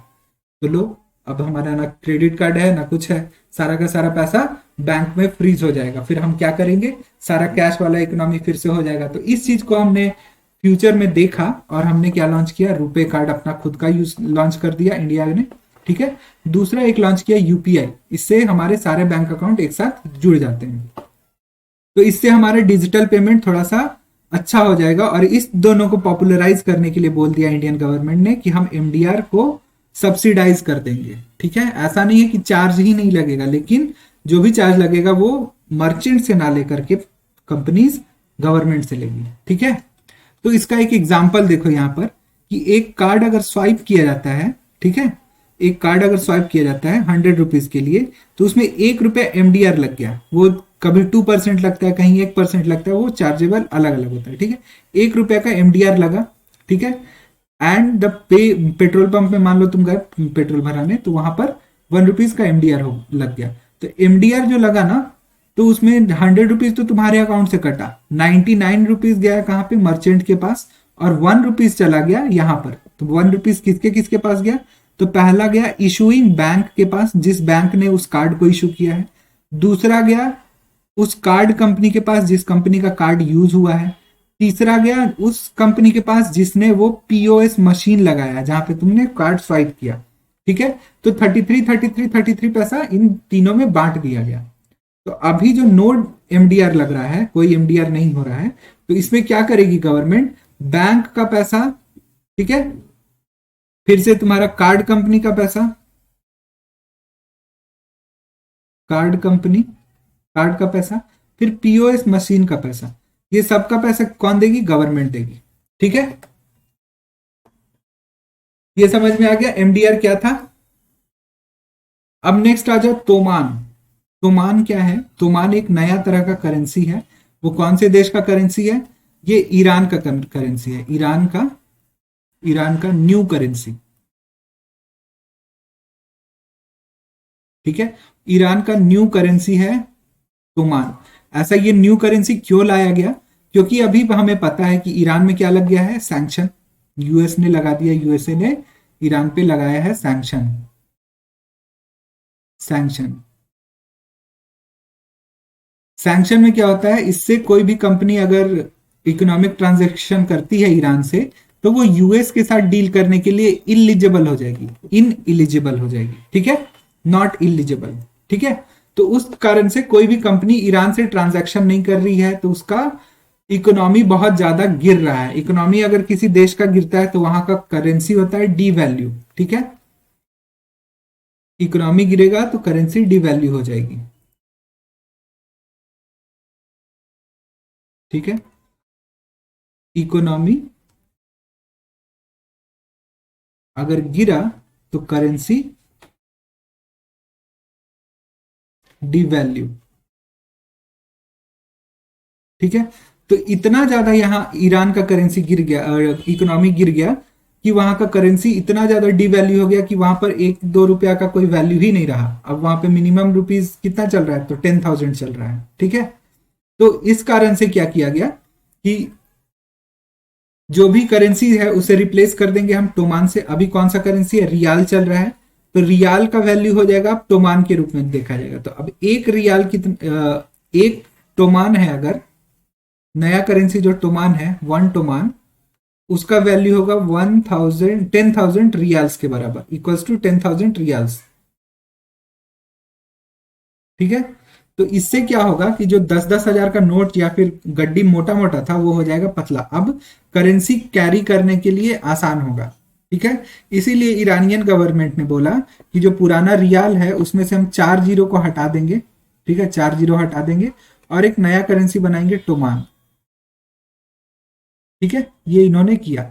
Speaker 1: तो लो, अब हमारा ना क्रेडिट कार्ड है ना कुछ है, सारा का सारा पैसा बैंक में फ्रीज हो जाएगा। फिर हम क्या करेंगे, सारा कैश वाला इकोनॉमी फिर से हो जाएगा। तो इस चीज को हमने फ्यूचर में देखा और हमने क्या लॉन्च किया, रुपे कार्ड अपना खुद का यूज लॉन्च कर दिया इंडिया ने। ठीक है। दूसरा एक लॉन्च किया यूपीआई, इससे हमारे सारे बैंक अकाउंट एक साथ जुड़ जाते हैं। तो इससे हमारे डिजिटल पेमेंट थोड़ा सा अच्छा हो जाएगा। और इस दोनों को पॉपुलराइज करने के लिए बोल दिया इंडियन गवर्नमेंट ने कि हम एमडीआर को सब्सिडाइज कर देंगे। ठीक है। ऐसा नहीं है कि चार्ज ही नहीं लगेगा, लेकिन जो भी चार्ज लगेगा वो मर्चेंट से ना लेकर के कंपनीज गवर्नमेंट से लेगी। ठीक है। तो इसका एक एग्जाम्पल देखो यहां पर कि एक कार्ड अगर स्वाइप किया जाता है, ठीक है, एक कार्ड अगर स्वाइप किया जाता है 100 रुपीज के लिए, तो उसमें 1 रुपया एमडीआर लग गया। वो कभी 2% लगता है, कहीं 1% लगता है, वो चार्जेबल अलग अलग होता है। ठीक है। 1 रुपया का एमडीआर लगा। ठीक है। एंड द पेट्रोल पंप में मान लो तुम गए पेट्रोल भराने, तो वहां पर 1 रुपीज का एमडीआर लग गया। तो एमडीआर जो लगा ना, तो उसमें 100 रुपीज तो तुम्हारे अकाउंट से कटा, 99 रुपीज गया कहां पे, मर्चेंट के पास, और 1 रुपीज चला गया यहां पर। तो 1 रुपीज किसके किसके पास गया, तो पहला गया इशूइंग बैंक के पास, जिस बैंक ने उस कार्ड को इशू किया है। दूसरा गया उस कार्ड कंपनी के पास जिस कंपनी का कार्ड यूज हुआ है। तीसरा गया उस कंपनी के पास जिसने वो पीओएस मशीन लगाया जहां पे तुमने कार्ड स्वाइप किया। ठीक है, तो 33 पैसा इन तीनों में बांट दिया गया। तो अभी जो नोड एमडीआर लग रहा है, कोई एमडीआर नहीं हो रहा है, तो इसमें क्या करेगी गवर्नमेंट, बैंक का पैसा, ठीक है, फिर से तुम्हारा कार्ड कंपनी का पैसा, कार्ड कंपनी कार्ड का पैसा, फिर पीओएस मशीन का पैसा, ये सबका पैसा कौन देगी, गवर्नमेंट देगी। ठीक है, ये समझ में आ गया एमडीआर क्या था। अब नेक्स्ट आ जाओ तोमान। तोमान क्या है, तोमान एक नया तरह का करेंसी है। वो कौन से देश का करेंसी है, ये ईरान का करेंसी है, ईरान का न्यू करेंसी। ठीक है, ईरान का न्यू करेंसी है तोमान। ऐसा ये न्यू करेंसी क्यों लाया गया, क्योंकि अभी हमें पता है कि ईरान में क्या लग गया है, सैंक्शन। यूएस ने लगा दिया, यूएसए ने ईरान पे लगाया है सैंक्शन। सैंक्शन में क्या होता है, इससे कोई भी कंपनी अगर इकोनॉमिक ट्रांजैक्शन करती है ईरान से, तो वो यूएस के साथ डील करने के लिए इलिजिबल हो जाएगी, इनएलिजिबल हो जाएगी। ठीक है, नॉट इलिजिबल। ठीक है, तो उस कारण से कोई भी कंपनी ईरान से ट्रांजैक्शन नहीं कर रही है, तो उसका इकोनॉमी बहुत ज्यादा गिर रहा है। इकोनॉमी अगर किसी देश का गिरता है तो वहां का करेंसी होता है डी वैल्यू। ठीक है, इकोनॉमी गिरेगा तो करेंसी डी वैल्यू हो जाएगी। ठीक है, इकोनॉमी अगर गिरा तो करेंसी डी वैल्यू। ठीक है, तो इतना ज्यादा यहां ईरान का करेंसी गिर गया, इकोनॉमी गिर गया कि वहां का करेंसी इतना ज्यादा डी वैल्यू हो गया कि वहां पर 1-2 रुपया का कोई वैल्यू ही नहीं रहा। अब वहां पे मिनिमम रुपीज कितना चल रहा है, तो 10,000 चल रहा है। ठीक है, तो इस कारण से क्या किया गया कि जो भी करेंसी है उसे रिप्लेस कर देंगे हम टोमान से। अभी कौन सा करेंसी है, रियाल चल रहा है, तो रियाल का वैल्यू हो जाएगा अब टोमान के रूप में देखा जाएगा। तो अब एक रियाल एक टोमान है, अगर नया करेंसी जो टोमान है 1 टोमान, उसका वैल्यू होगा 10,000 रियाल्स के बराबर, इक्वल्स टू 10,000 रियाल्स। ठीक है, तो इससे क्या होगा कि जो 10-10 हजार का नोट या फिर गड्डी मोटा मोटा था वो हो जाएगा पतला। अब करेंसी कैरी करने के लिए आसान होगा। ठीक है, इसीलिए ईरानियन गवर्नमेंट ने बोला कि जो पुराना रियाल है उसमें से हम 4 जीरो को हटा देंगे। ठीक है, 4 जीरो हटा देंगे और एक नया करेंसी बनाएंगे टोमान। ठीक है, ये इन्होंने किया।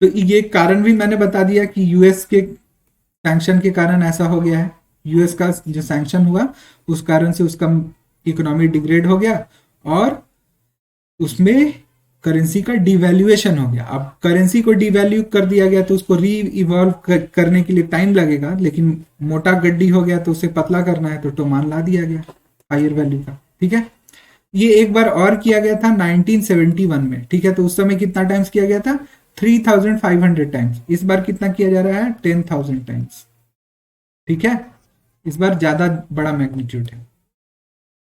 Speaker 1: तो ये कारण भी मैंने बता दिया कि यूएस के सैंक्शन के कारण ऐसा हो गया है। यूएस का जो सैंक्शन हुआ उस कारण से उसका इकोनॉमी डिग्रेड हो गया और उसमें करेंसी का डिवैल्यूएशन हो गया। अब करेंसी को डिवैल्यू कर दिया गया तो उसको री इवॉल्व करने के लिए टाइम लगेगा, लेकिन मोटा गड्डी हो गया तो उसे पतला करना है तो टोमान ला दिया गया हायर वैल्यू का। ठीक है, ये एक बार और किया गया था 1971 में। ठीक है, तो उस समय कितना टाइम्स किया गया था, 3,500 टाइम्स। इस बार कितना किया जा रहा है, 10,000 टाइम्स। ठीक है, इस बार ज्यादा बड़ा मैग्नीट्यूड है।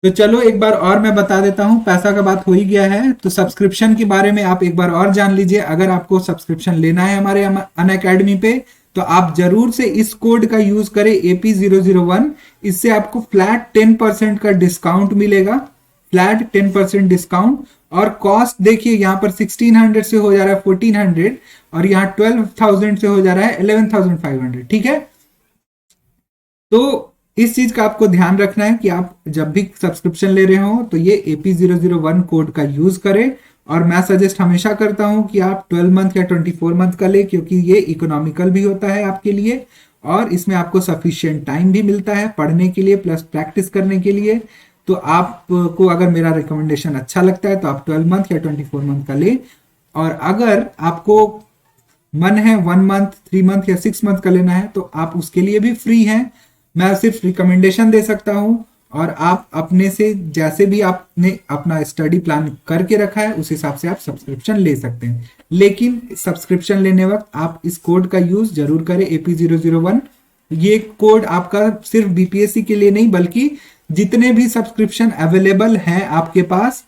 Speaker 1: तो चलो एक बार और मैं बता देता हूं, पैसा का बात हो ही गया है तो सब्सक्रिप्शन के बारे में आप एक बार और जान लीजिए। अगर आपको सब्सक्रिप्शन लेना है हमारे अनअकैडमी पे तो आप जरूर से इस कोड का यूज करें AP001। इससे आपको फ्लैट 10% का डिस्काउंट मिलेगा, फ्लैट 10% डिस्काउंट। और कॉस्ट देखिए यहाँ पर 1600 से हो जा रहा है 1400 और यहाँ 12,000 से हो जा रहा है 11,500। ठीक है, तो इस चीज का आपको ध्यान रखना है कि आप जब भी सब्सक्रिप्शन ले रहे हो तो ये AP001 कोड का यूज करें। और मैं सजेस्ट हमेशा करता हूं कि आप 12 मंथ या 24 मंथ का ले, क्योंकि ये इकोनॉमिकल भी होता है आपके लिए और इसमें आपको सफिशिएंट टाइम भी मिलता है पढ़ने के लिए प्लस प्रैक्टिस करने के लिए। तो आपको अगर मेरा रिकमेंडेशन अच्छा लगता है तो आप 12 मंथ या 24 मंथ का ले। और अगर आपको मन है 1 मंथ, 3 मंथ या 6 मंथ का लेना है तो आप उसके लिए भी फ्री हैं। मैं सिर्फ रिकमेंडेशन दे सकता हूं और आप अपने से जैसे भी आपने अपना स्टडी प्लान करके रखा है उस हिसाब से आप सब्सक्रिप्शन ले सकते हैं। लेकिन सब्सक्रिप्शन लेने वक्त आप इस कोड का यूज जरूर करें, AP001। ये कोड आपका सिर्फ बीपीएससी के लिए नहीं बल्कि जितने भी सब्सक्रिप्शन अवेलेबल हैं आपके पास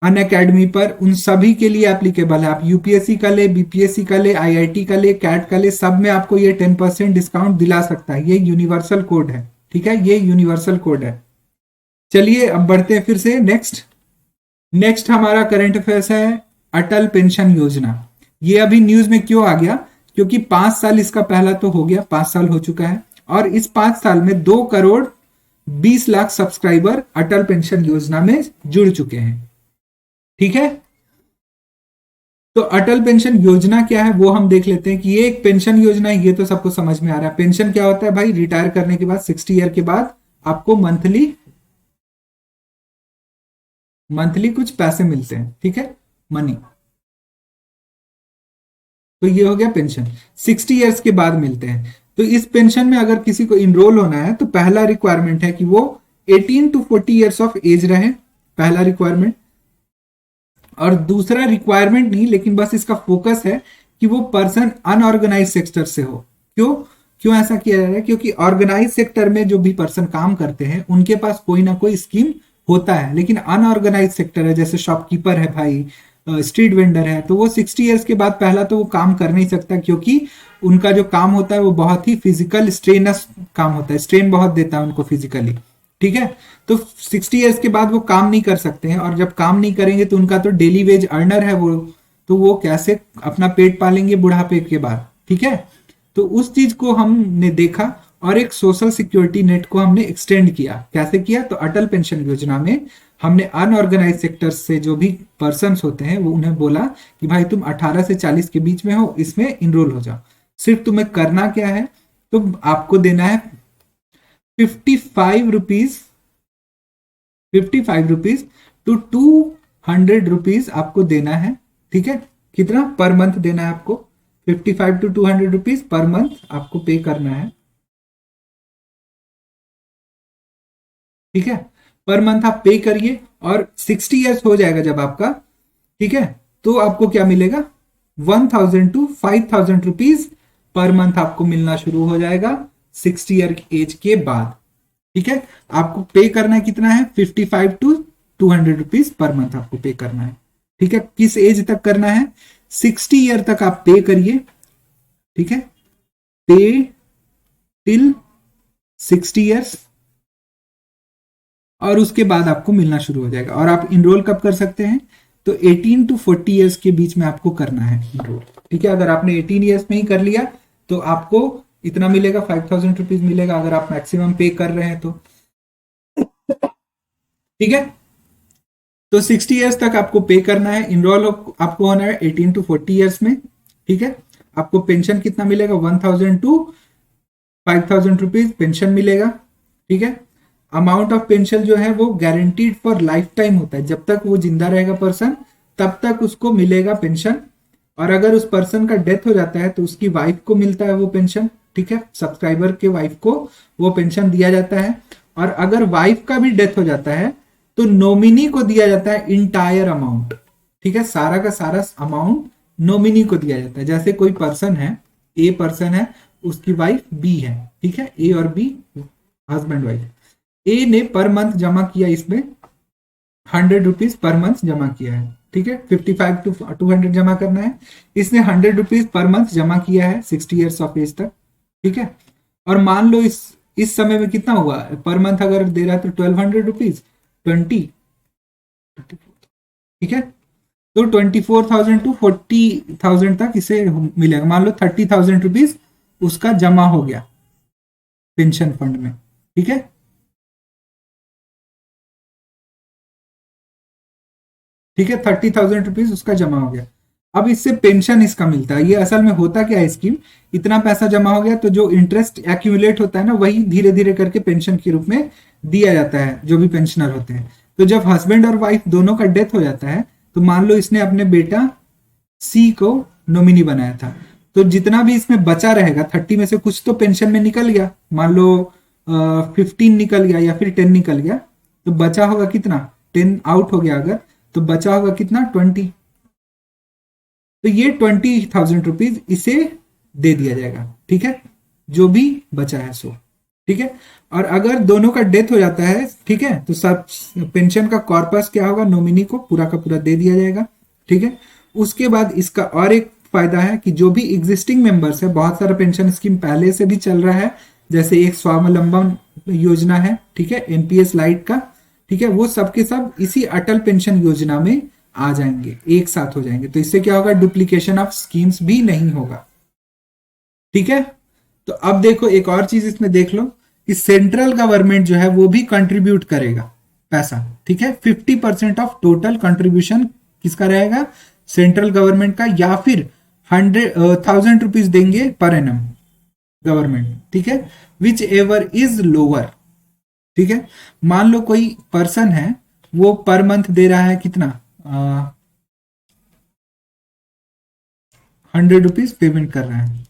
Speaker 1: अनअकैडमी पर, उन सभी के लिए एप्लीकेबल है। आप यूपीएससी का ले, बीपीएससी का ले, आईआईटी का ले, कैट का ले, सब में आपको ये 10% डिस्काउंट दिला सकता है। ये यूनिवर्सल कोड है, ठीक है, ये यूनिवर्सल कोड है। चलिए अब बढ़ते हैं फिर से नेक्स्ट हमारा करंट अफेयर्स है अटल पेंशन योजना। ये अभी न्यूज में क्यों आ गया, क्योंकि 5 साल इसका पहला तो हो गया, 5 साल हो चुका है, और इस 5 साल में 2 करोड़ 20 लाख सब्सक्राइबर अटल पेंशन योजना में जुड़ चुके हैं, ठीक है। तो अटल पेंशन योजना क्या है वो हम देख लेते हैं कि ये एक पेंशन योजना है, ये तो सबको समझ में आ रहा है। पेंशन क्या होता है भाई, रिटायर करने के बाद 60 ईयर के बाद आपको मंथली कुछ पैसे मिलते हैं, ठीक है, मनी। तो ये हो गया पेंशन, 60 ईयर्स के बाद मिलते हैं। तो इस पेंशन में अगर किसी को इनरोल होना है तो पहला रिक्वायरमेंट है कि वो 18 to 40 ईयर्स ऑफ एज रहे, पहला रिक्वायरमेंट। और दूसरा रिक्वायरमेंट नहीं, लेकिन बस इसका फोकस है कि वो पर्सन अनऑर्गेनाइज सेक्टर से हो। क्यों ऐसा किया जा रहा है, क्योंकि ऑर्गेनाइज सेक्टर में जो भी पर्सन काम करते हैं उनके पास कोई ना कोई स्कीम होता है, लेकिन अनऑर्गेनाइज सेक्टर है, जैसे शॉपकीपर है भाई, स्ट्रीट वेंडर है, तो वो 60 ईयर्स के बाद पहला तो वो काम कर नहीं सकता, क्योंकि उनका जो काम होता है वो बहुत ही फिजिकल स्ट्रेनस काम होता है, स्ट्रेन बहुत देता है उनको फिजिकली, ठीक है। तो 60 ईयर्स के बाद वो काम नहीं कर सकते हैं, और जब काम नहीं करेंगे तो उनका तो डेली वेज अर्नर है वो, तो वो कैसे अपना पेट पालेंगे बुढ़ापे के बाद, ठीक है। तो उस चीज को हमने देखा और एक सोशल सिक्योरिटी नेट को हमने एक्सटेंड किया। कैसे किया, तो अटल पेंशन योजना में हमने अनऑर्गेनाइज सेक्टर से जो भी पर्सन होते हैं वो उन्हें बोला कि भाई तुम 18 से 40 के बीच में हो, इसमें इनरोल हो जाओ। सिर्फ तुम्हें करना क्या है, तो आपको देना है 55 रुपीज टू 200 रुपीज आपको देना है, ठीक है। कितना पर मंथ देना है आपको, 55 to 200 रुपीज पर मंथ आपको पे करना है, ठीक है। पर मंथ आप पे करिए, और 60 ईयर्स हो जाएगा जब आपका, ठीक है, तो आपको क्या मिलेगा, 1000 to 5000 रुपीज पर मंथ आपको मिलना शुरू हो जाएगा 60 ईयर एज के बाद, ठीक है। आपको पे करना है कितना है, 55 to 200 रुपीज पर मंथ आपको पे करना है, ठीक है। किस एज तक करना है, 60 ईयर तक आप पे करिए, ठीक है, पे टिल 60 ईयर्स, और उसके बाद आपको मिलना शुरू हो जाएगा। और आप इनरोल कब कर सकते हैं, तो 18 to 40 ईयर्स के बीच में आपको करना है इनरोल, ठीक है। अगर आपने 18 ईयर्स में ही कर लिया तो आपको इतना मिलेगा, 5000 रुपीज मिलेगा, अगर आप मैक्सिमम पे कर रहे हैं तो, ठीक है। तो 60 ईयर्स तक आपको पे करना है, इनरोल आपको होना है 18 to 40 ईयर्स में, ठीक है। आपको पेंशन कितना मिलेगा, 1000 to 5000 रुपीज पेंशन मिलेगा, ठीक है। अमाउंट ऑफ पेंशन जो है वो गारंटीड फॉर लाइफ टाइम होता है, जब तक वो जिंदा रहेगा पर्सन तब तक उसको मिलेगा पेंशन। और अगर उस पर्सन का डेथ हो जाता है तो उसकी वाइफ को मिलता है वो पेंशन, ठीक है, सब्सक्राइबर के वाइफ को वो पेंशन दिया जाता है। और अगर वाइफ का भी डेथ हो जाता है तो नॉमिनी को दिया जाता है इंटायर अमाउंट, ठीक है, सारा का सारा अमाउंट नॉमिनी को दिया जाता है। जैसे कोई पर्सन है, ए पर्सन है, उसकी वाइफ बी है, ठीक है, ए और बी हस्बैंड वाइफ। ए ने पर मंथ जमा किया, इसमें 100 रुपीज पर मंथ जमा किया है, ठीक है, 55 to 200 जमा करना है। इसने 100 रुपीज पर मंथ जमा किया है 60 ईयर्स ऑफ एज तक, ठीक है। और मान लो इस समय में कितना हुआ पर मंथ, अगर दे रहा है तो 1200 रुपीज 20, ठीक है। तो 24,000 to 40,000 तक इसे मिलेगा। मान लो 30,000 रुपीज उसका जमा हो गया पेंशन फंड में, ठीक है। ठीक है, 30,000 रुपीज उसका जमा हो गया। अब इससे पेंशन इसका मिलता है। ये असल में होता क्या है, स्कीम इतना पैसा जमा हो गया तो जो इंटरेस्ट एक्यूमुलेट होता है ना, वही धीरे धीरे करके पेंशन के रूप में दिया जाता है जो भी पेंशनर होते हैं। तो जब हस्बैंड और वाइफ दोनों का डेथ हो जाता है तो मान लो इसने अपने बेटा सी को नॉमिनी बनाया था, तो जितना भी इसमें बचा रहेगा 30 में से कुछ तो पेंशन में निकल गया, मान लो 15 निकल गया या फिर 10 निकल गया, तो बचा होगा कितना, 10 आउट हो गया अगर, तो बचा होगा कितना 20, तो ये 20,000 रुपीज इसे दे दिया जाएगा, ठीक है, जो भी बचा है सो, ठीक है। और अगर दोनों का डेथ हो जाता है, ठीक है, तो सब पेंशन का कॉर्पस क्या होगा, नॉमिनी को पूरा का पूरा दे दिया जाएगा, ठीक है। उसके बाद इसका और एक फायदा है कि जो भी एग्जिस्टिंग मेंबर्स है, बहुत सारा पेंशन स्कीम पहले से भी चल रहा है, जैसे एक स्वावलंबन योजना है, ठीक है, एनपीएस लाइट का, ठीक है, वो सबके सब इसी अटल पेंशन योजना में आ जाएंगे, एक साथ हो जाएंगे। तो इससे क्या होगा, डुप्लीकेशन ऑफ स्कीम्स भी नहीं होगा, ठीक है। तो अब देखो एक और चीज इसमें देख लो कि सेंट्रल गवर्नमेंट जो है वो भी कंट्रीब्यूट करेगा पैसा, ठीक है। 50% ऑफ टोटल कंट्रीब्यूशन किसका रहेगा, सेंट्रल गवर्नमेंट का, या फिर 100,000 रुपीज देंगे पर एनम गवर्नमेंट, ठीक है, विच एवर इज लोअर, ठीक है। मान लो कोई पर्सन है वो पर मंथ दे रहा है कितना, 100 रुपीज पेमेंट कर रहा है,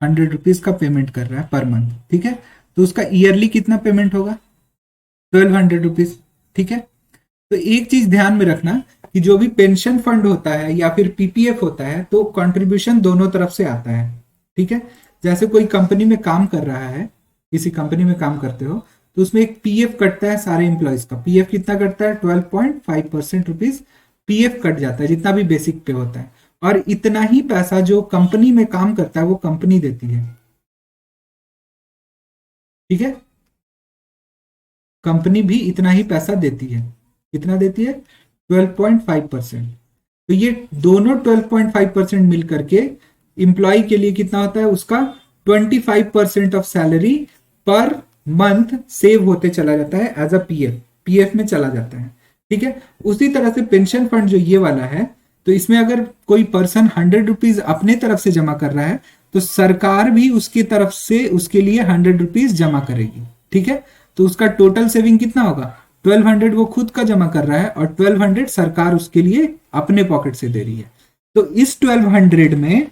Speaker 1: 100 रुपीज का पेमेंट कर रहा है पर मंथ, ठीक है। तो उसका ईयरली कितना पेमेंट होगा, 1200 रुपीज, ठीक है। तो एक चीज ध्यान में रखना कि जो भी पेंशन फंड होता है या फिर पीपीएफ होता है, तो कंट्रीब्यूशन दोनों तरफ से आता है, ठीक है। जैसे कोई कंपनी में काम कर रहा है, किसी कंपनी में काम करते हो, तो उसमें एक पीएफ कटता है सारे एम्प्लॉयज का। पीएफ कितना कटता है, 12.5% रुपीज पीएफ कट जाता है, जितना भी बेसिक पे होता है। और इतना ही पैसा जो कंपनी में काम करता है वो कंपनी देती है, ठीक है। कंपनी भी इतना ही पैसा देती है, कितना देती है, 12.5%। तो ये दोनों 12.5% मिल करके इंप्लॉय के लिए कितना होता है, उसका 25% of salary per month save होते चला जाता है एज अ पीएफ में चला जाता है, ठीक है। उसी तरह से पेंशन फंड जो ये वाला है, तो इसमें अगर कोई पर्सन 100 रुपीज अपने तरफ से जमा कर रहा है, तो सरकार भी उसकी तरफ से उसके लिए 100 रुपीज जमा करेगी, ठीक है। तो उसका टोटल सेविंग कितना होगा, 1200 वो खुद का जमा कर रहा है और 1200 सरकार उसके लिए अपने पॉकेट से दे रही है। तो इस 1200 में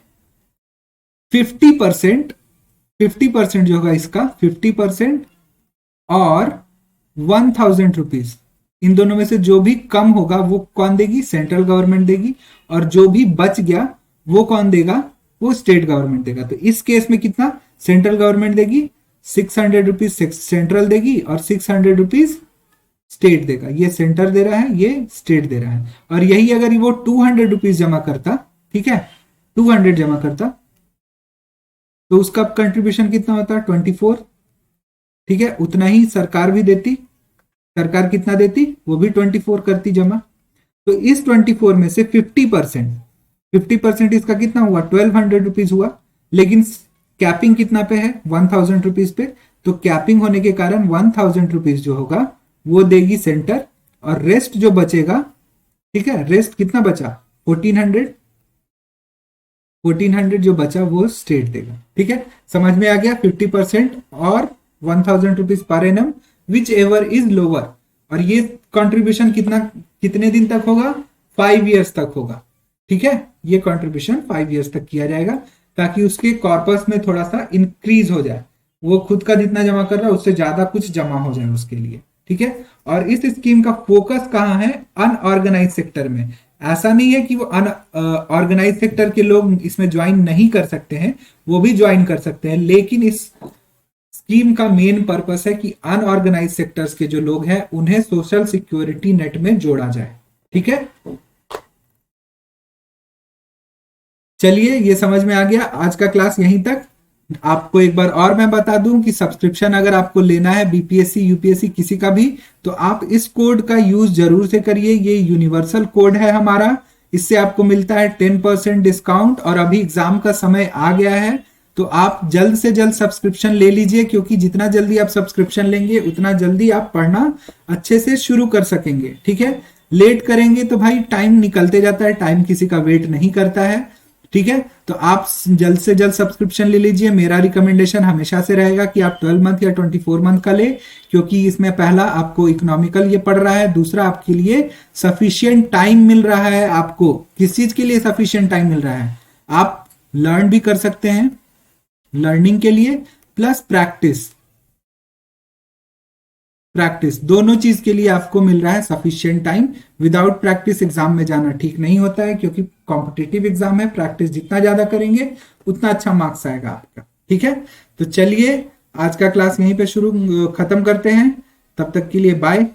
Speaker 1: 50% जो होगा इसका 50% और 1000 रुपीज, इन दोनों में से जो भी कम होगा वो कौन देगी, सेंट्रल गवर्नमेंट देगी। और जो भी बच गया वो कौन देगा, वो स्टेट गवर्नमेंट देगा। तो इस केस में कितना सेंट्रल गवर्नमेंट देगी, 600 रुपीज सेंट्रल देगी और 600 रुपीज स्टेट देगा। ये सेंटर दे रहा है, ये स्टेट दे रहा है। और यही अगर वो 200 रुपीज जमा करता, ठीक है, 200 जमा करता, तो उसका कंट्रीब्यूशन कितना होता, 24, ठीक है। उतना ही सरकार भी देती, सरकार कितना देती, वो भी 24 करती जमा। तो इस 24 में से 50% इसका कितना हुआ, 1200 रुपीज हुआ। लेकिन कैपिंग कितना पे है, 1000 रुपीज पे। तो कैपिंग होने के कारण 1000 रुपीज जो होगा वो देगी सेंटर, और रेस्ट जो बचेगा, ठीक है, रेस्ट कितना बचा, 1400 जो बचा वो स्टेट देगा, ठीक है। समझ में आ गया, 50% और 1000 rupees per annum which ever is lower. और ये कंट्रीब्यूशन कितने दिन तक होगा, 5 इयर्स तक होगा, ठीक है। ये कंट्रीब्यूशन 5 इयर्स तक किया जाएगा ताकि उसके कॉर्पस में थोड़ा सा इंक्रीज हो जाए, वो खुद का जितना जमा कर रहा है उससे ज्यादा कुछ जमा हो जाए उसके लिए, ठीक है। और इस स्कीम का फोकस कहां है, अनऑर्गेनाइज सेक्टर में। ऐसा नहीं है कि वो ऑर्गेनाइज सेक्टर के लोग इसमें ज्वाइन नहीं कर सकते हैं, वो भी ज्वाइन कर सकते हैं। लेकिन इस स्कीम का मेन पर्पस है कि अनऑर्गेनाइज सेक्टर्स के जो लोग हैं उन्हें सोशल सिक्योरिटी नेट में जोड़ा जाए, ठीक है। चलिए, ये समझ में आ गया। आज का क्लास यहीं तक। आपको एक बार और मैं बता दूं कि सब्सक्रिप्शन अगर आपको लेना है बीपीएससी यूपीएससी किसी का भी, तो आप इस कोड का यूज जरूर से करिए। ये यूनिवर्सल कोड है हमारा, इससे आपको मिलता है 10% डिस्काउंट। और अभी एग्जाम का समय आ गया है, तो आप जल्द से जल्द सब्सक्रिप्शन ले लीजिए, क्योंकि जितना जल्दी आप सब्सक्रिप्शन लेंगे उतना जल्दी आप पढ़ना अच्छे से शुरू कर सकेंगे, ठीक है। लेट करेंगे तो भाई टाइम निकलते जाता है, टाइम किसी का वेट नहीं करता है, ठीक है। तो आप जल्द से जल्द सब्सक्रिप्शन ले लीजिए। मेरा रिकमेंडेशन हमेशा से रहेगा कि आप 12 मंथ या 24 मंथ का ले, क्योंकि इसमें पहला आपको इकोनॉमिकल ये पड़ रहा है, दूसरा आपके लिए सफिशियंट टाइम मिल रहा है। आपको किस चीज के लिए सफिशियंट टाइम मिल रहा है, आप लर्न भी कर सकते हैं, लर्निंग के लिए प्लस प्रैक्टिस। प्रैक्टिस, दोनों चीज के लिए आपको मिल रहा है sufficient time. Without practice exam में जाना ठीक नहीं होता है, क्योंकि कॉम्पिटिटिव एग्जाम है। प्रैक्टिस जितना ज्यादा करेंगे उतना अच्छा मार्क्स आएगा आपका। ठीक है, तो चलिए आज का क्लास यहीं पे खत्म करते हैं। तब तक के लिए बाय।